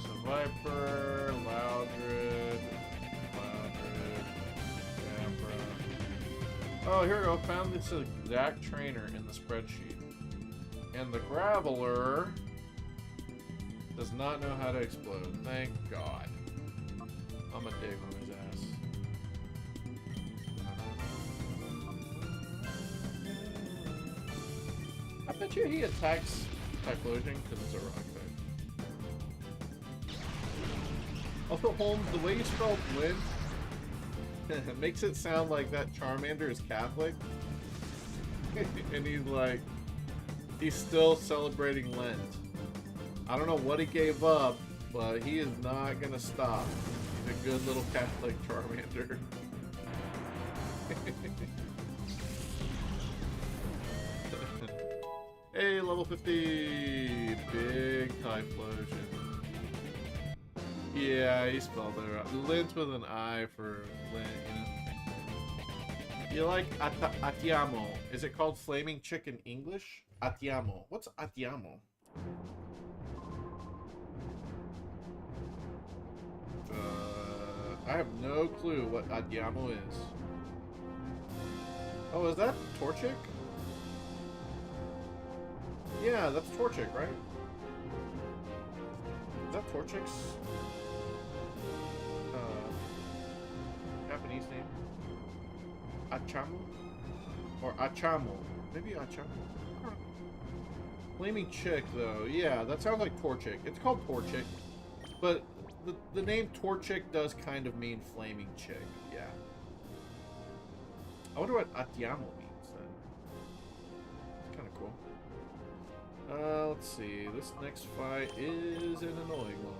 So Viper, Loudred. Oh, here we go. Found this exact trainer in the spreadsheet. And the Graveler does not know how to explode. Thank God. I'm a dig on his ass. Bet you he attacks Typhlosion because it's a rock type. Also, Holmes, the way you spelled Lynn makes it sound like that Charmander is Catholic. And he's like, he's still celebrating Lent. I don't know what he gave up, but he is not gonna stop. He's a good little Catholic Charmander. Hey, level 50! Big Typhlosion. Yeah, he spelled it right. Lint with an I for Lint, you know. You like Atiamo. Is it called Flaming Chick in English? Atiamo. What's Atiamo? I have no clue what Atiamo is. Oh, is that Torchic? Yeah, that's Torchic, right? Is that Torchic's Japanese name? Achamo? Or Achamo? Maybe Achamo? Flaming Chick, though. Yeah, that sounds like Torchic. It's called Torchic. But the name Torchic does kind of mean Flaming Chick. Yeah. I wonder what Atiamo means, then. It's kind of cool. Let's see. This next fight is an annoying one.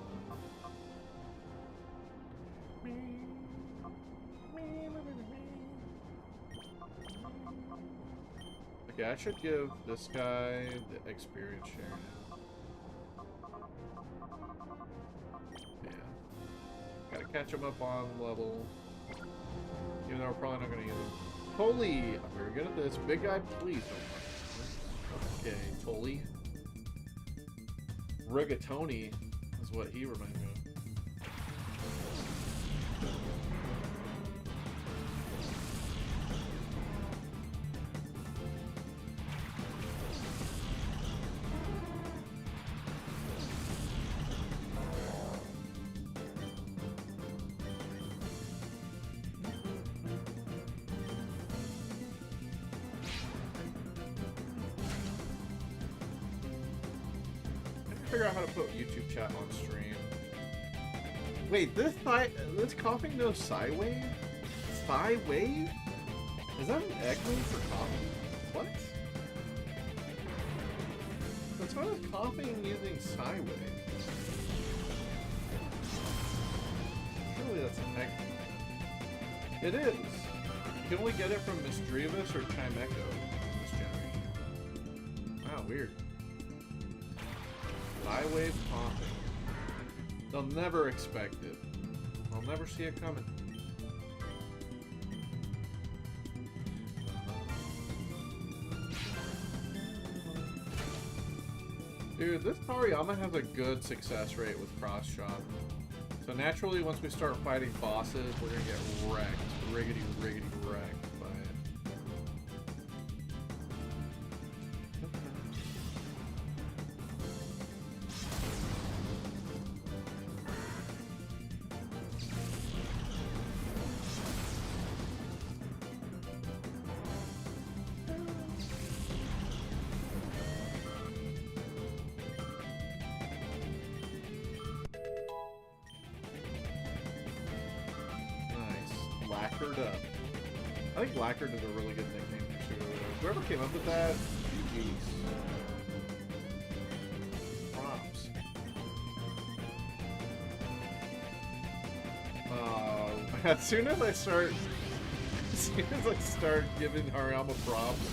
Okay, I should give this guy the experience share now. Yeah. Gotta catch him up on level. Even though we're probably not gonna use him. Tolly! I'm very good at this. Big guy, please don't mind. Okay, Tolly. Rigatoni is what he reminds me of. Figure out how to put YouTube chat on stream. Wait, this coughing knows Psy Wave? Psy Wave? Is that an echo for coughing? What? What's wrong with coughing using Psy Wave? Surely that's an echo. It is. You can only get it from Misdreavus or Chimecho in this generation. Wow, weird. Wave coughing. They'll never expect it. They'll never see it coming. Dude, this Toriyama has a good success rate with cross shot. So naturally, once we start fighting bosses, we're gonna get wrecked. Riggedy wrecked by it. Lacquered up. I think Lacquered is a really good nickname for Pseudo. Whoever came up with that, GG's. Props. As soon as I start giving Hariyama props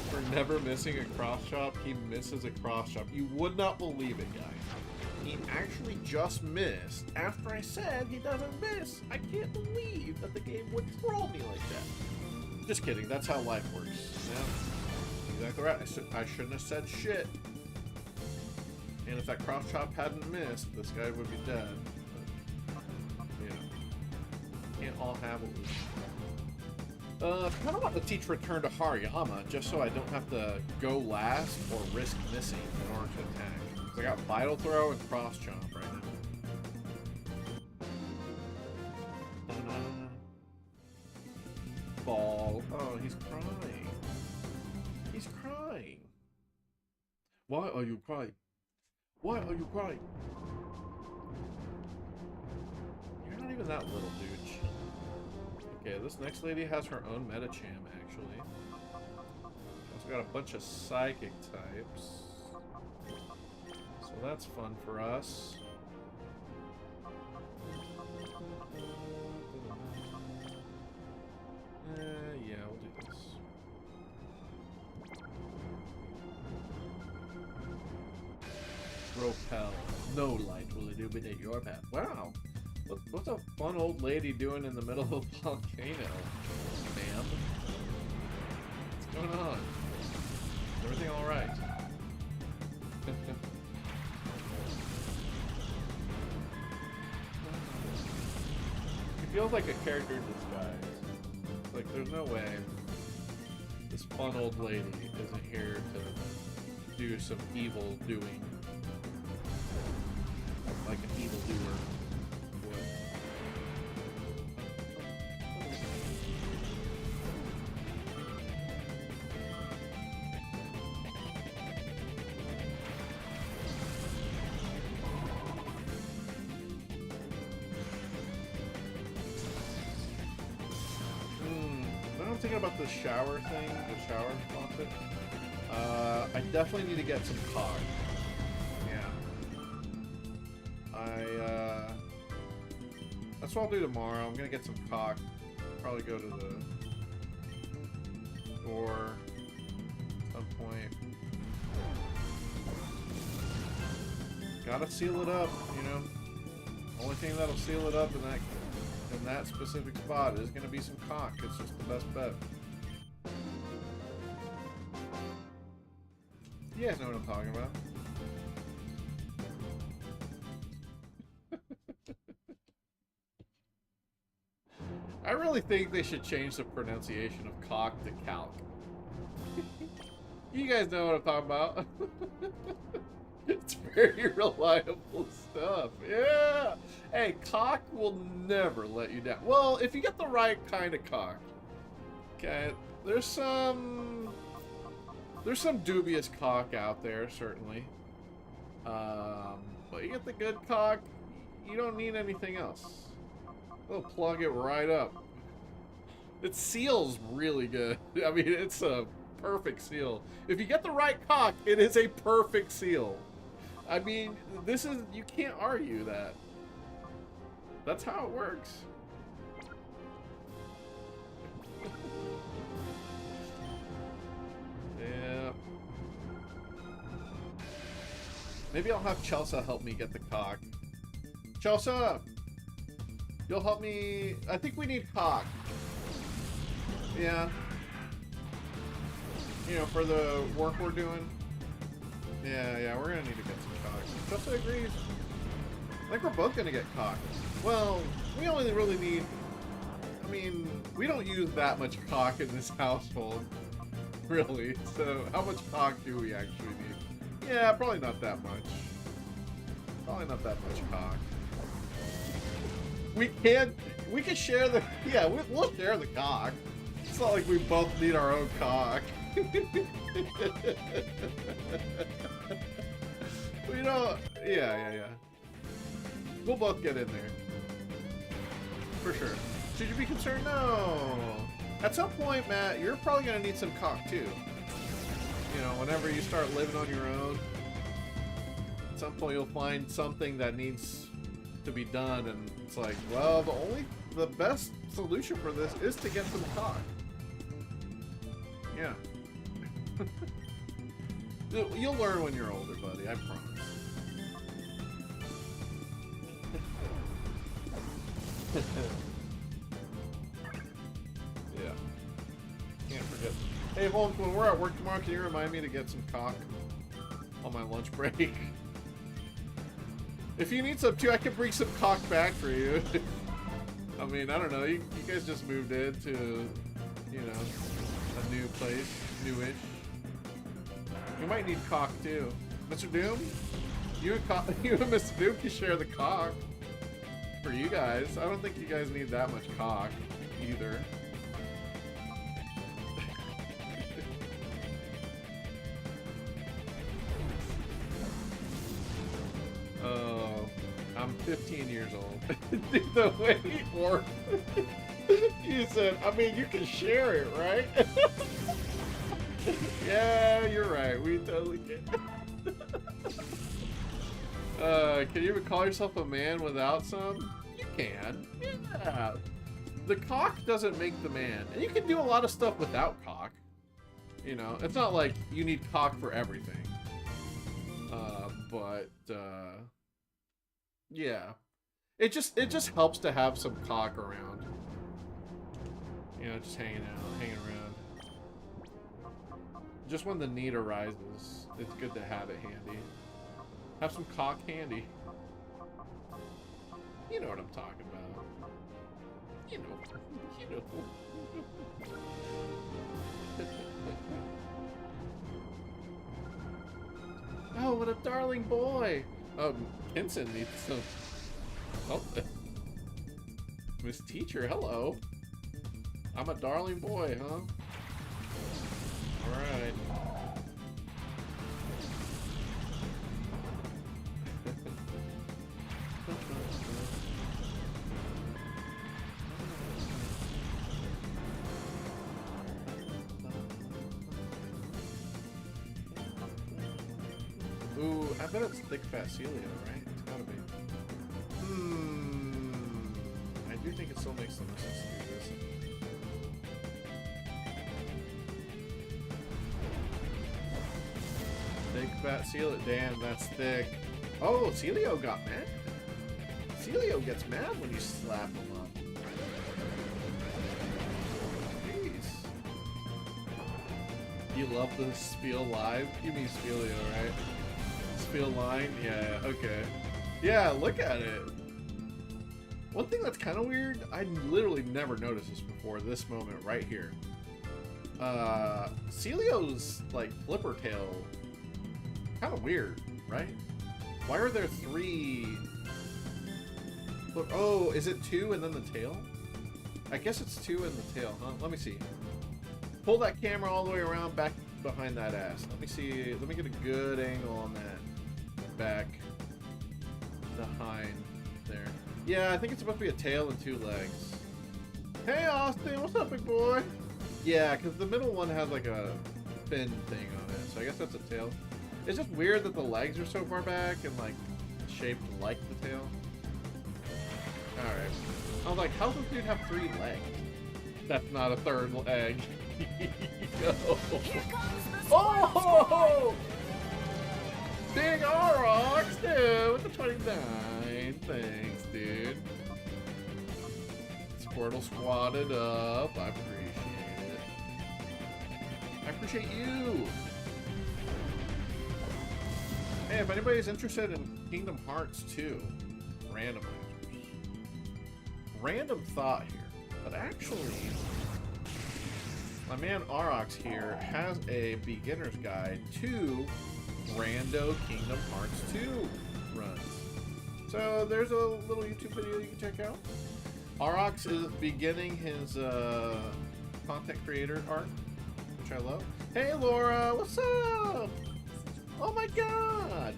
for never missing a cross chop, he misses a cross chop. You would not believe it, guys. He actually just missed after I said he doesn't miss. I can't believe that the game would troll me like that. Just kidding. That's how life works. Yeah, exactly right. I shouldn't have said shit. And if that cross chop hadn't missed, this guy would be dead. But, you know, can't all have what we want. I kind of want to teach Return to Hariyama just so I don't have to go last or risk missing in order to attack. I got Vital Throw and Cross Chomp right now. Ball. Oh, he's crying. He's crying. Why are you crying? Why are you crying? You're not even that little, dude. Okay, this next lady has her own Metacham, actually. Also got a bunch of psychic types. So that's fun for us. Yeah, we'll do this. Repel. No light will illuminate your path. Wow. What's a fun old lady doing in the middle of a volcano, ma'am? What's going on? Is everything alright? He feels like a character in disguise. Like, there's no way this fun old lady isn't here to do some evil doing. Like an evil doer. I'm thinking about the shower thing, the shower faucet. I definitely need to get some caulk. Yeah. That's what I'll do tomorrow. I'm gonna get some caulk. Probably go to the store at some point. Gotta seal it up, you know. Only thing that'll seal it up in that specific spot is gonna be some caulk. It's just the best bet. You guys know what I'm talking about. I really think they should change the pronunciation of caulk to calc. You guys know what I'm talking about. It's very reliable stuff. Yeah. Hey, caulk will never let you down. Well, if you get the right kind of caulk. Okay, there's some dubious caulk out there, certainly. But you get the good caulk, you don't need anything else. They'll plug it right up. It seals really good. I mean, it's a perfect seal. If you get the right caulk, it is a perfect seal. I mean, you can't argue that. That's how it works. Yeah. Maybe I'll have Chelsea help me get the caulk. Chelsea! You'll help me. I think we need caulk. Yeah. You know, for the work we're doing. Yeah, we're gonna need to get some caulk. Chelsea agrees. I think we're both gonna get caulk. Well, we only really need. I mean, we don't use that much caulk in this household, really. So, how much caulk do we actually need? Yeah, probably not that much. Probably not that much caulk. We can share the, yeah, we'll share the caulk. It's not like we both need our own caulk. We don't, yeah. We'll both get in there. For sure. Should you be concerned? No. At some point, Matt, you're probably going to need some caulk too. You know, whenever you start living on your own, at some point you'll find something that needs to be done, and it's like, well, the best solution for this is to get some caulk. Yeah. You'll learn when you're older, buddy, I promise. Yeah. Can't forget. Hey, Holmes, when we're at work tomorrow, can you remind me to get some caulk on my lunch break? If you need some too, I can bring some caulk back for you. I mean, I don't know. You guys just moved into, you know, a new place, newish. You might need caulk too, Mr. Doom. You and Mr. Doom can share the caulk for you guys. I don't think you guys need that much caulk either. 15 years old. Dude, the way he worked. You said, I mean, you can share it, right? Yeah, you're right. We totally can. Can you even call yourself a man without some? You can. Yeah. The cock doesn't make the man. And you can do a lot of stuff without cock. You know, it's not like you need cock for everything. Yeah. It just helps to have some cock around. You know, just hanging around. Just when the need arises, it's good to have it handy. Have some cock handy. You know what I'm talking about. You know. You know. Oh, what a darling boy! Henson needs some. Oh, Miss Teacher, hello. I'm a darling boy, huh? Alright. Ooh, I bet it's thick fat Celio, right? It's gotta be. I do think it still makes some sense to do this. Thick fat Celio. Damn, that's thick. Oh, Celio got mad. Celio gets mad when you slap him up. Jeez. You love the Spiel Live? You mean Spelio, right? Spiel Line? Yeah, okay. Yeah, look at it. One thing that's kind of weird, I literally never noticed this before, this moment right here. Celio's, like, flipper tail, kind of weird, right? Why are there 3... Oh, is it 2 and then the tail? I guess it's 2 and the tail, huh? Let me see. Pull that camera all the way around back behind that ass. Let me see. Let me get a good angle on that. Back behind there. Yeah, I think it's supposed to be a tail and 2 legs. Hey, Austin. What's up, big boy? Yeah, because the middle one has like a fin thing on it. So I guess that's a tail. It's just weird that the legs are so far back and like shaped like the tail. Alright. I was like, how does this dude have 3 legs? That's not a 3rd leg. Oh! Big R-Rocks, dude, with the 29. Thanks, dude. Squirtle squatted up. I appreciate it. I appreciate you. Hey, if anybody's interested in Kingdom Hearts 2, randomizers. Random thought here, but actually, my man Aurox here has a beginner's guide to Rando Kingdom Hearts 2 runs. So there's a little YouTube video you can check out. Aurox is beginning his content creator arc, which I love. Hey Laura, what's up? Oh my god!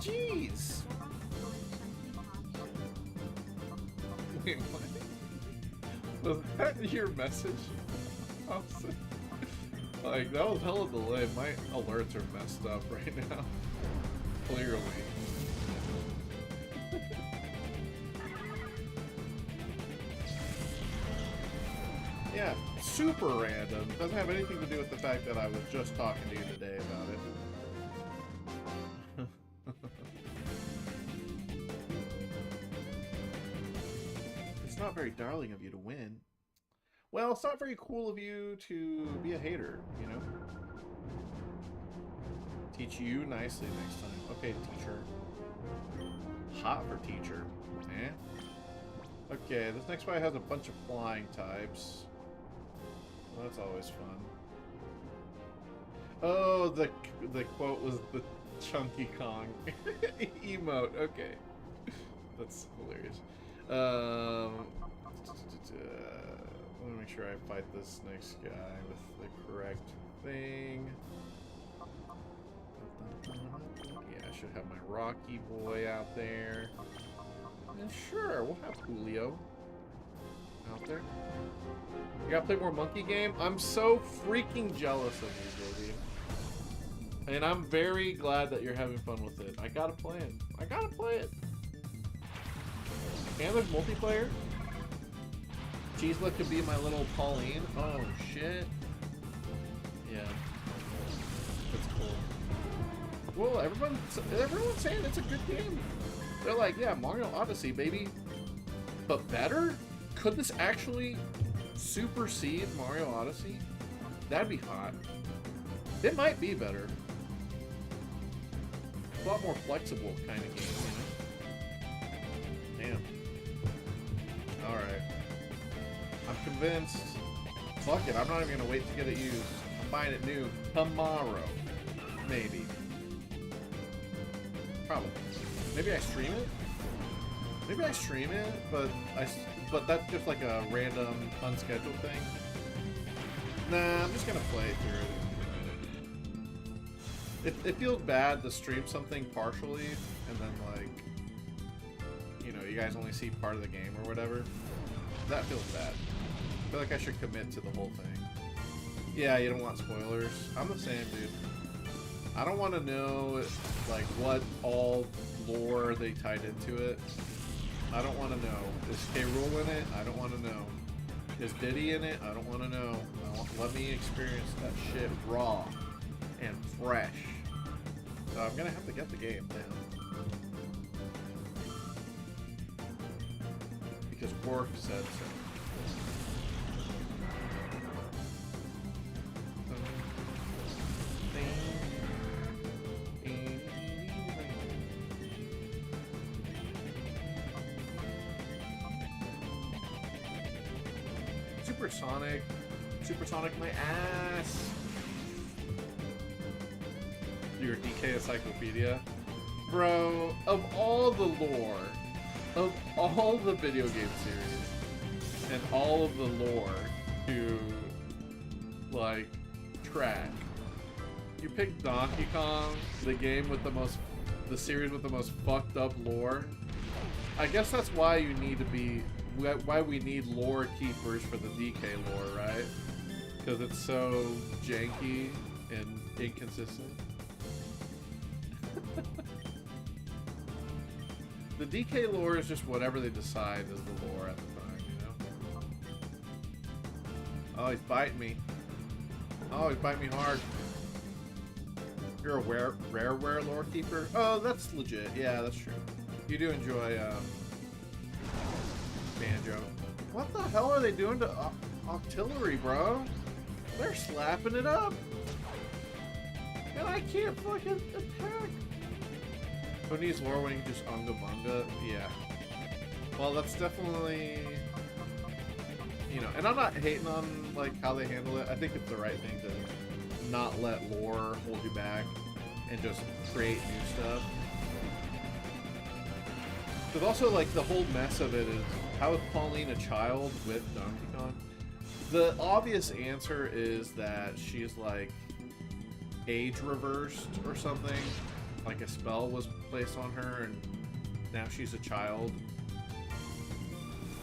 Jeez! Wait, what? Was that your message? Like, that was hella delayed. My alerts are messed up right now. Clearly. Yeah, super random. Doesn't have anything to do with the fact that I was just talking to you today about it. It's not very darling of you to win. Well, it's not very cool of you to be a hater, you know? Teach you nicely next time. Okay, teacher. Hot for teacher. Eh? Okay, this next fight has a bunch of flying types. Well, that's always fun. Oh, the quote was the Chunky Kong emote. Okay. That's hilarious. Let me make sure I fight this next guy with the correct thing. Yeah, I should have my Rocky boy out there. And sure, we'll have Julio out there. You gotta play more monkey game? I'm so freaking jealous of you, baby. And I'm very glad that you're having fun with it. I gotta play it. I gotta play it. And there's multiplayer. Cheeselet could be my little Pauline. Oh shit. Yeah. That's cool. Well, everyone's saying it's a good game. They're like, yeah, Mario Odyssey, baby. But better? Could this actually supersede Mario Odyssey? That'd be hot. It might be better. A lot more flexible kind of game, you know? Damn. Alright. I'm convinced. Fuck it, I'm not even gonna wait to get it used. I'm buying it new tomorrow. Maybe. Probably. Maybe I stream it? Maybe I stream it, but that's just like a random, unscheduled thing. Nah, I'm just gonna play through it. It feels bad to stream something partially, and then like, you know, you guys only see part of the game or whatever. That feels bad. I feel like I should commit to the whole thing. Yeah, you don't want spoilers. I'm the same, dude. I don't want to know, like, what all lore they tied into it. I don't want to know. Is K. Rool in it? I don't want to know. Is Diddy in it? I don't want to know. Let me experience that shit raw and fresh. So I'm gonna have to get the game now. Because Quark said so. Supersonic my ass. Your DK encyclopedia. Bro, of all the lore, of all the video game series, and all of the lore to, like, track, you pick Donkey Kong, the game with the series with the most fucked up lore. I guess that's why you need to be, why we need lore keepers for the DK lore, right? Because it's so janky and inconsistent. The DK lore is just whatever they decide is the lore at the time, you know? Oh, he's biting me. Oh, he's biting me hard. You're a rareware lore keeper? Oh, that's legit. Yeah, that's true. You do enjoy, Banjo. What the hell are they doing to Octillery, bro? They're slapping it up. And I can't fucking attack. Who needs lore when you can just Unga Bunga? Yeah. Well, that's definitely, you know, and I'm not hating on, like, how they handle it. I think it's the right thing to not let lore hold you back and just create new stuff. But also, like, the whole mess of it is, how is Pauline a child with Donkey Kong? The obvious answer is that she's, like, age reversed or something. Like a spell was placed on her and now she's a child.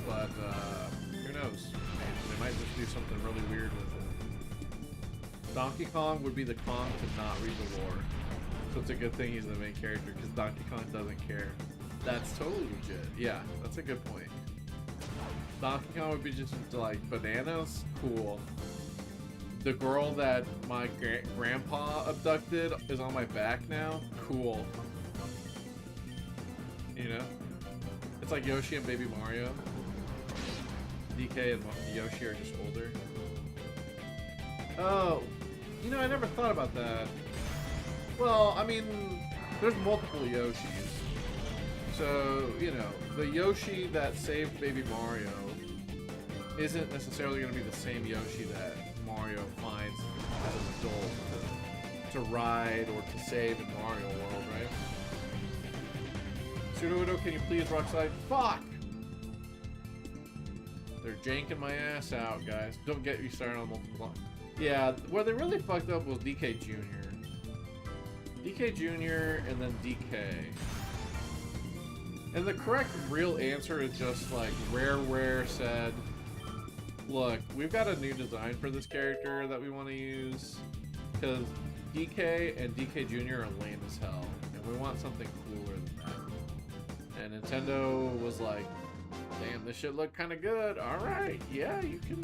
But, who knows? They might just do something really weird with it. Donkey Kong would be the Kong to not read the lore. So it's a good thing he's the main character, because Donkey Kong doesn't care. That's totally legit. Yeah, that's a good point. Donkey Kong would be just like, bananas? Cool. The girl that my grandpa abducted is on my back now? Cool. You know? It's like Yoshi and Baby Mario. DK and Yoshi are just older. Oh, you know, I never thought about that. Well, I mean, there's multiple Yoshis. So, you know, the Yoshi that saved Baby Mario isn't necessarily going to be the same Yoshi that Mario finds as an adult to ride or to save in Mario World, right? Pseudo-Udo, can you please rock slide? Fuck! They're janking my ass out, guys. Don't get me started on multiple lines. Yeah, where they really fucked up was DK Jr. DK Jr. and then DK. And the correct real answer is just like Rare said, look, we've got a new design for this character that we want to use because DK and DK Jr. are lame as hell, and we want something cooler than that. And Nintendo was like, damn, this shit look kind of good. All right, yeah, you can.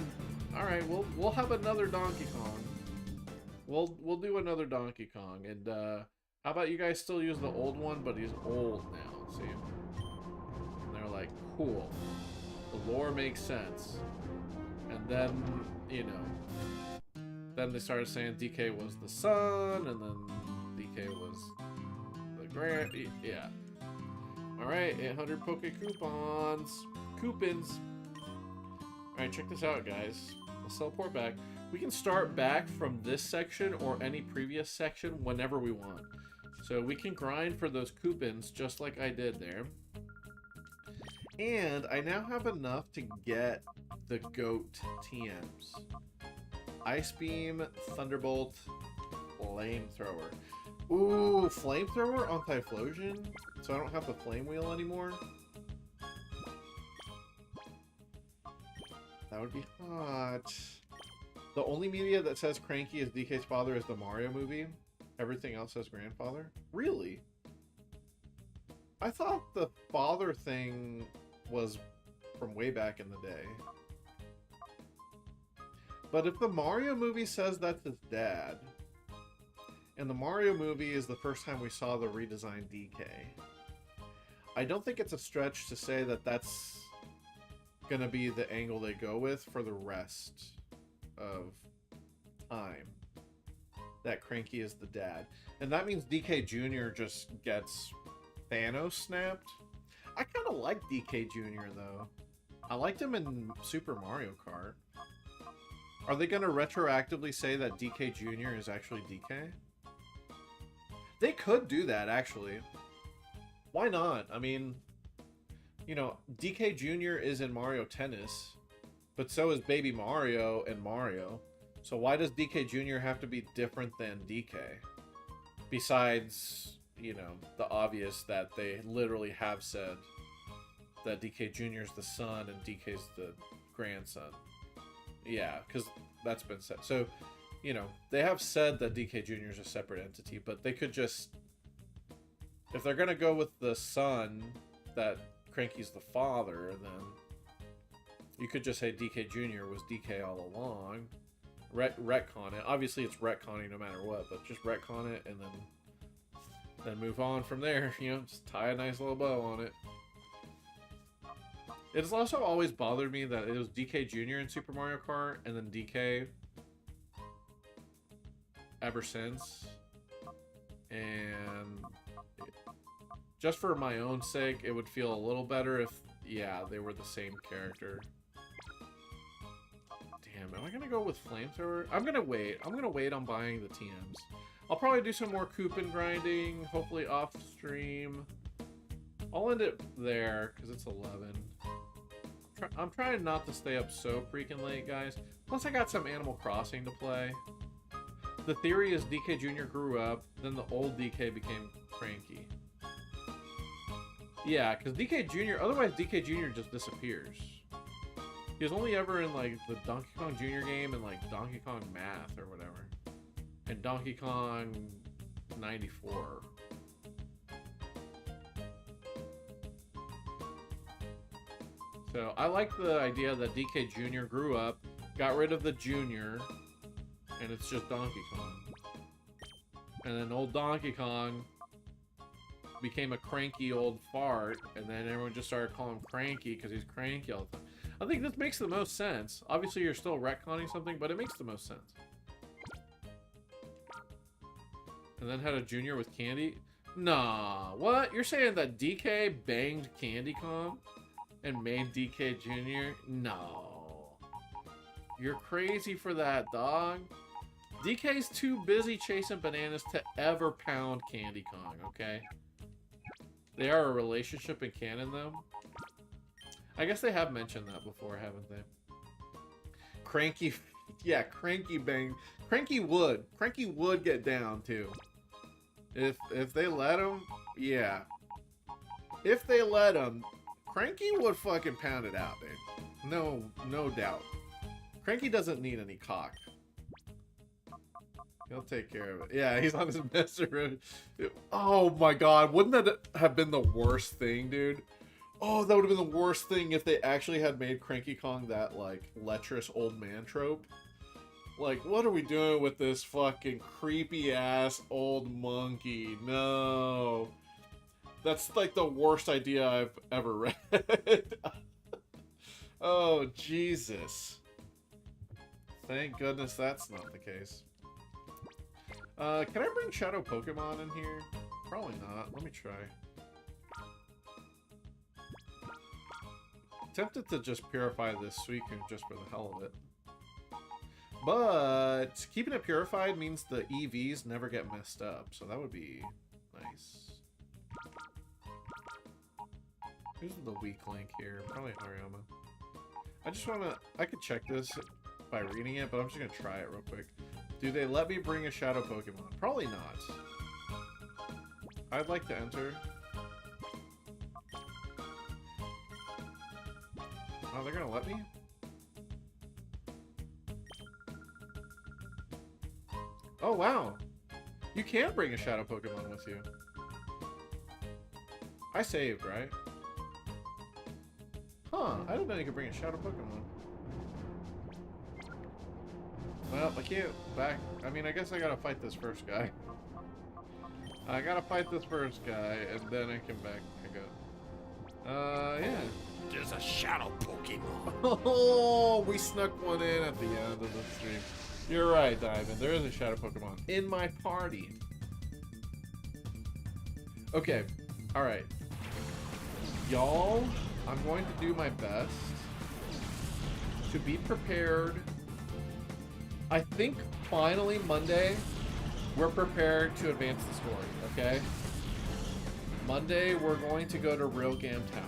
All right, we'll have another Donkey Kong. We'll do another Donkey Kong, and how about you guys still use the old one, but he's old now. See? And they're like, cool. The lore makes sense. And then, you know, then they started saying DK was the son, and then DK was the grand. Yeah. All right, 800 Poke Coupons. Coupons. All right, check this out, guys. Let's teleport back. We can start back from this section or any previous section whenever we want. So we can grind for those coupons just like I did there. And I now have enough to get the GOAT TMs. Ice Beam, Thunderbolt, Flamethrower. Ooh, Flamethrower on Typhlosion? So I don't have the Flame Wheel anymore? That would be hot. The only media that says Cranky is DK's father is the Mario movie. Everything else says grandfather. Really? I thought the father thing was from way back in the day. But if the Mario movie says that's his dad, and the Mario movie is the first time we saw the redesigned DK, I don't think it's a stretch to say that that's gonna be the angle they go with for the rest of time. That Cranky is the dad. And that means DK Jr. just gets Thanos snapped. I kind of like DK Jr. though. I liked him in Super Mario Kart. Are they gonna retroactively say that DK Jr. is actually DK? They could do that, actually. Why not? I mean, you know, DK Jr. is in Mario Tennis, but so is Baby Mario and Mario. So why does DK Jr. have to be different than DK? Besides, you know, the obvious that they literally have said that DK Jr. is the son and DK's the grandson. Yeah, because that's been said. So, you know, they have said that DK Jr. is a separate entity, but they could just... If they're going to go with the son, that Cranky's the father, then you could just say DK Jr. was DK all along. Retcon it. Obviously, it's retconning no matter what, but just retcon it and then move on from there. You know, just tie a nice little bow on it. It's also always bothered me that it was DK Jr. in Super Mario Kart and then DK ever since. And just for my own sake, it would feel a little better if, yeah, they were the same character. Damn, am I gonna go with Flamethrower? I'm gonna wait. I'm gonna wait on buying the TMs. I'll probably do some more coupon grinding, hopefully off stream. I'll end it there, because it's 11. I'm trying not to stay up so freaking late, guys. Plus, I got some Animal Crossing to play. The theory is DK Jr. grew up, then the old DK became Cranky. Yeah, because DK Jr., otherwise DK Jr. just disappears. He was only ever in, like, the Donkey Kong Jr. game and, like, Donkey Kong Math or whatever. And Donkey Kong 94. So, I like the idea that DK Jr. grew up, got rid of the Junior, and it's just Donkey Kong. And then old Donkey Kong became a cranky old fart, and then everyone just started calling him Cranky because he's cranky all the time. I think this makes the most sense. Obviously, you're still retconning something, but it makes the most sense. And then had a Junior with Candy? Nah, what? You're saying that DK banged Candy Kong and made DK Jr.? No. You're crazy for that, dog. DK's too busy chasing bananas to ever pound Candy Kong, okay? They are a relationship in canon, though. I guess they have mentioned that before, haven't they? Cranky, yeah, Cranky bang. Cranky would get down, too. If they let him, yeah. If they let him, Cranky would fucking pound it out, dude. No doubt. Cranky doesn't need any cock. He'll take care of it. Yeah, he's on his messer. Oh my god, wouldn't that have been the worst thing, dude? Oh, that would have been the worst thing if they actually had made Cranky Kong that, like, lecherous old man trope. Like, what are we doing with this fucking creepy-ass old monkey? No. That's, like, the worst idea I've ever read. Oh, Jesus. Thank goodness that's not the case. Can I bring Shadow Pokemon in here? Probably not. Let me try. Tempted to just purify this Suicune just for the hell of it. But keeping it purified means the EVs never get messed up, so that would be nice. Who's the weak link here? Probably Hariyama. I just wanna... I could check this by reading it, but I'm just gonna try it real quick. Do they let me bring a Shadow Pokemon? Probably not. I'd like to enter. Oh, they're gonna let me? Oh, wow. You can bring a Shadow Pokemon with you. I saved, right? Huh, I didn't know you could bring a Shadow Pokemon. Well, I can't back... I mean, I guess I gotta fight this first guy. I gotta fight this first guy, and then I can back up. Yeah. There's a shadow Pokemon. Oh, we snuck one in at the end of the stream. You're right, Diamond. There is a Shadow Pokemon in my party. Okay. Alright. Y'all, I'm going to do my best to be prepared. I think finally Monday, we're prepared to advance the story, okay? Monday, we're going to go to Real Gam Tower.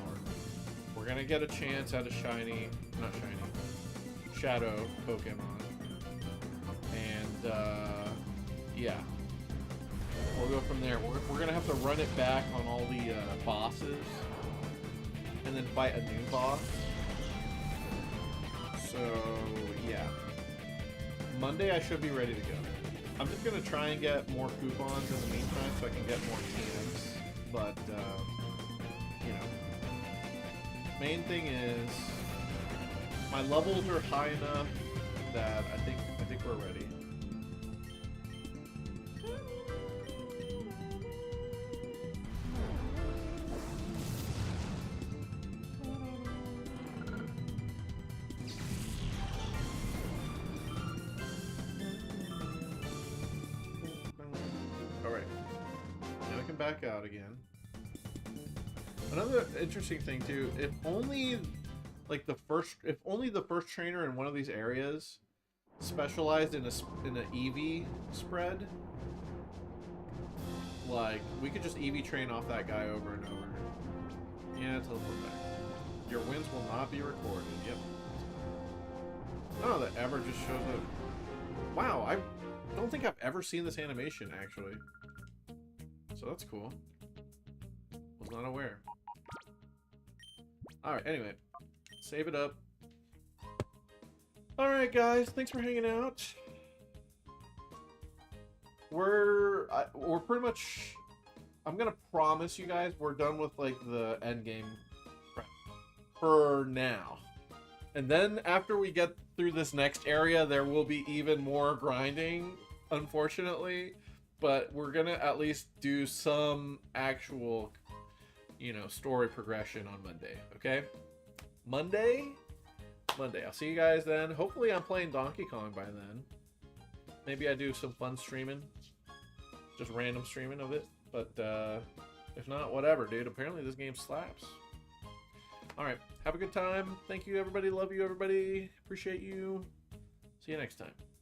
We're gonna get a chance at a shiny, not shiny, Shadow Pokemon. And, yeah. We'll go from there. We're gonna have to run it back on all the bosses. And then fight a new boss. So, yeah. Monday I should be ready to go. I'm just gonna try and get more coupons in the meantime so I can get more TMs. But, you know. Main thing is, my levels are high enough that I think we're ready. Alright. Now we can back out again. Another interesting thing too, if only the first trainer in one of these areas specialized in an EV spread, like we could just EV train off that guy over and over. Yeah, teleport back. Your wins will not be recorded. Yep. Oh, the ever just shows up. Wow, I don't think I've ever seen this animation actually. So that's cool. Was not aware. Alright, anyway. Save it up. Alright, guys. Thanks for hanging out. We're pretty much... I'm gonna promise you guys we're done with, like, the end game for now. And then after we get through this next area, there will be even more grinding, unfortunately. But we're gonna at least do some actual... you know, story progression on Monday, okay? Monday, I'll see you guys then. Hopefully I'm playing Donkey Kong by then. Maybe I do some fun streaming. Just random streaming of it. But, if not, whatever, dude. Apparently this game slaps. Alright, have a good time. Thank you, everybody. Love you, everybody. Appreciate you. See you next time.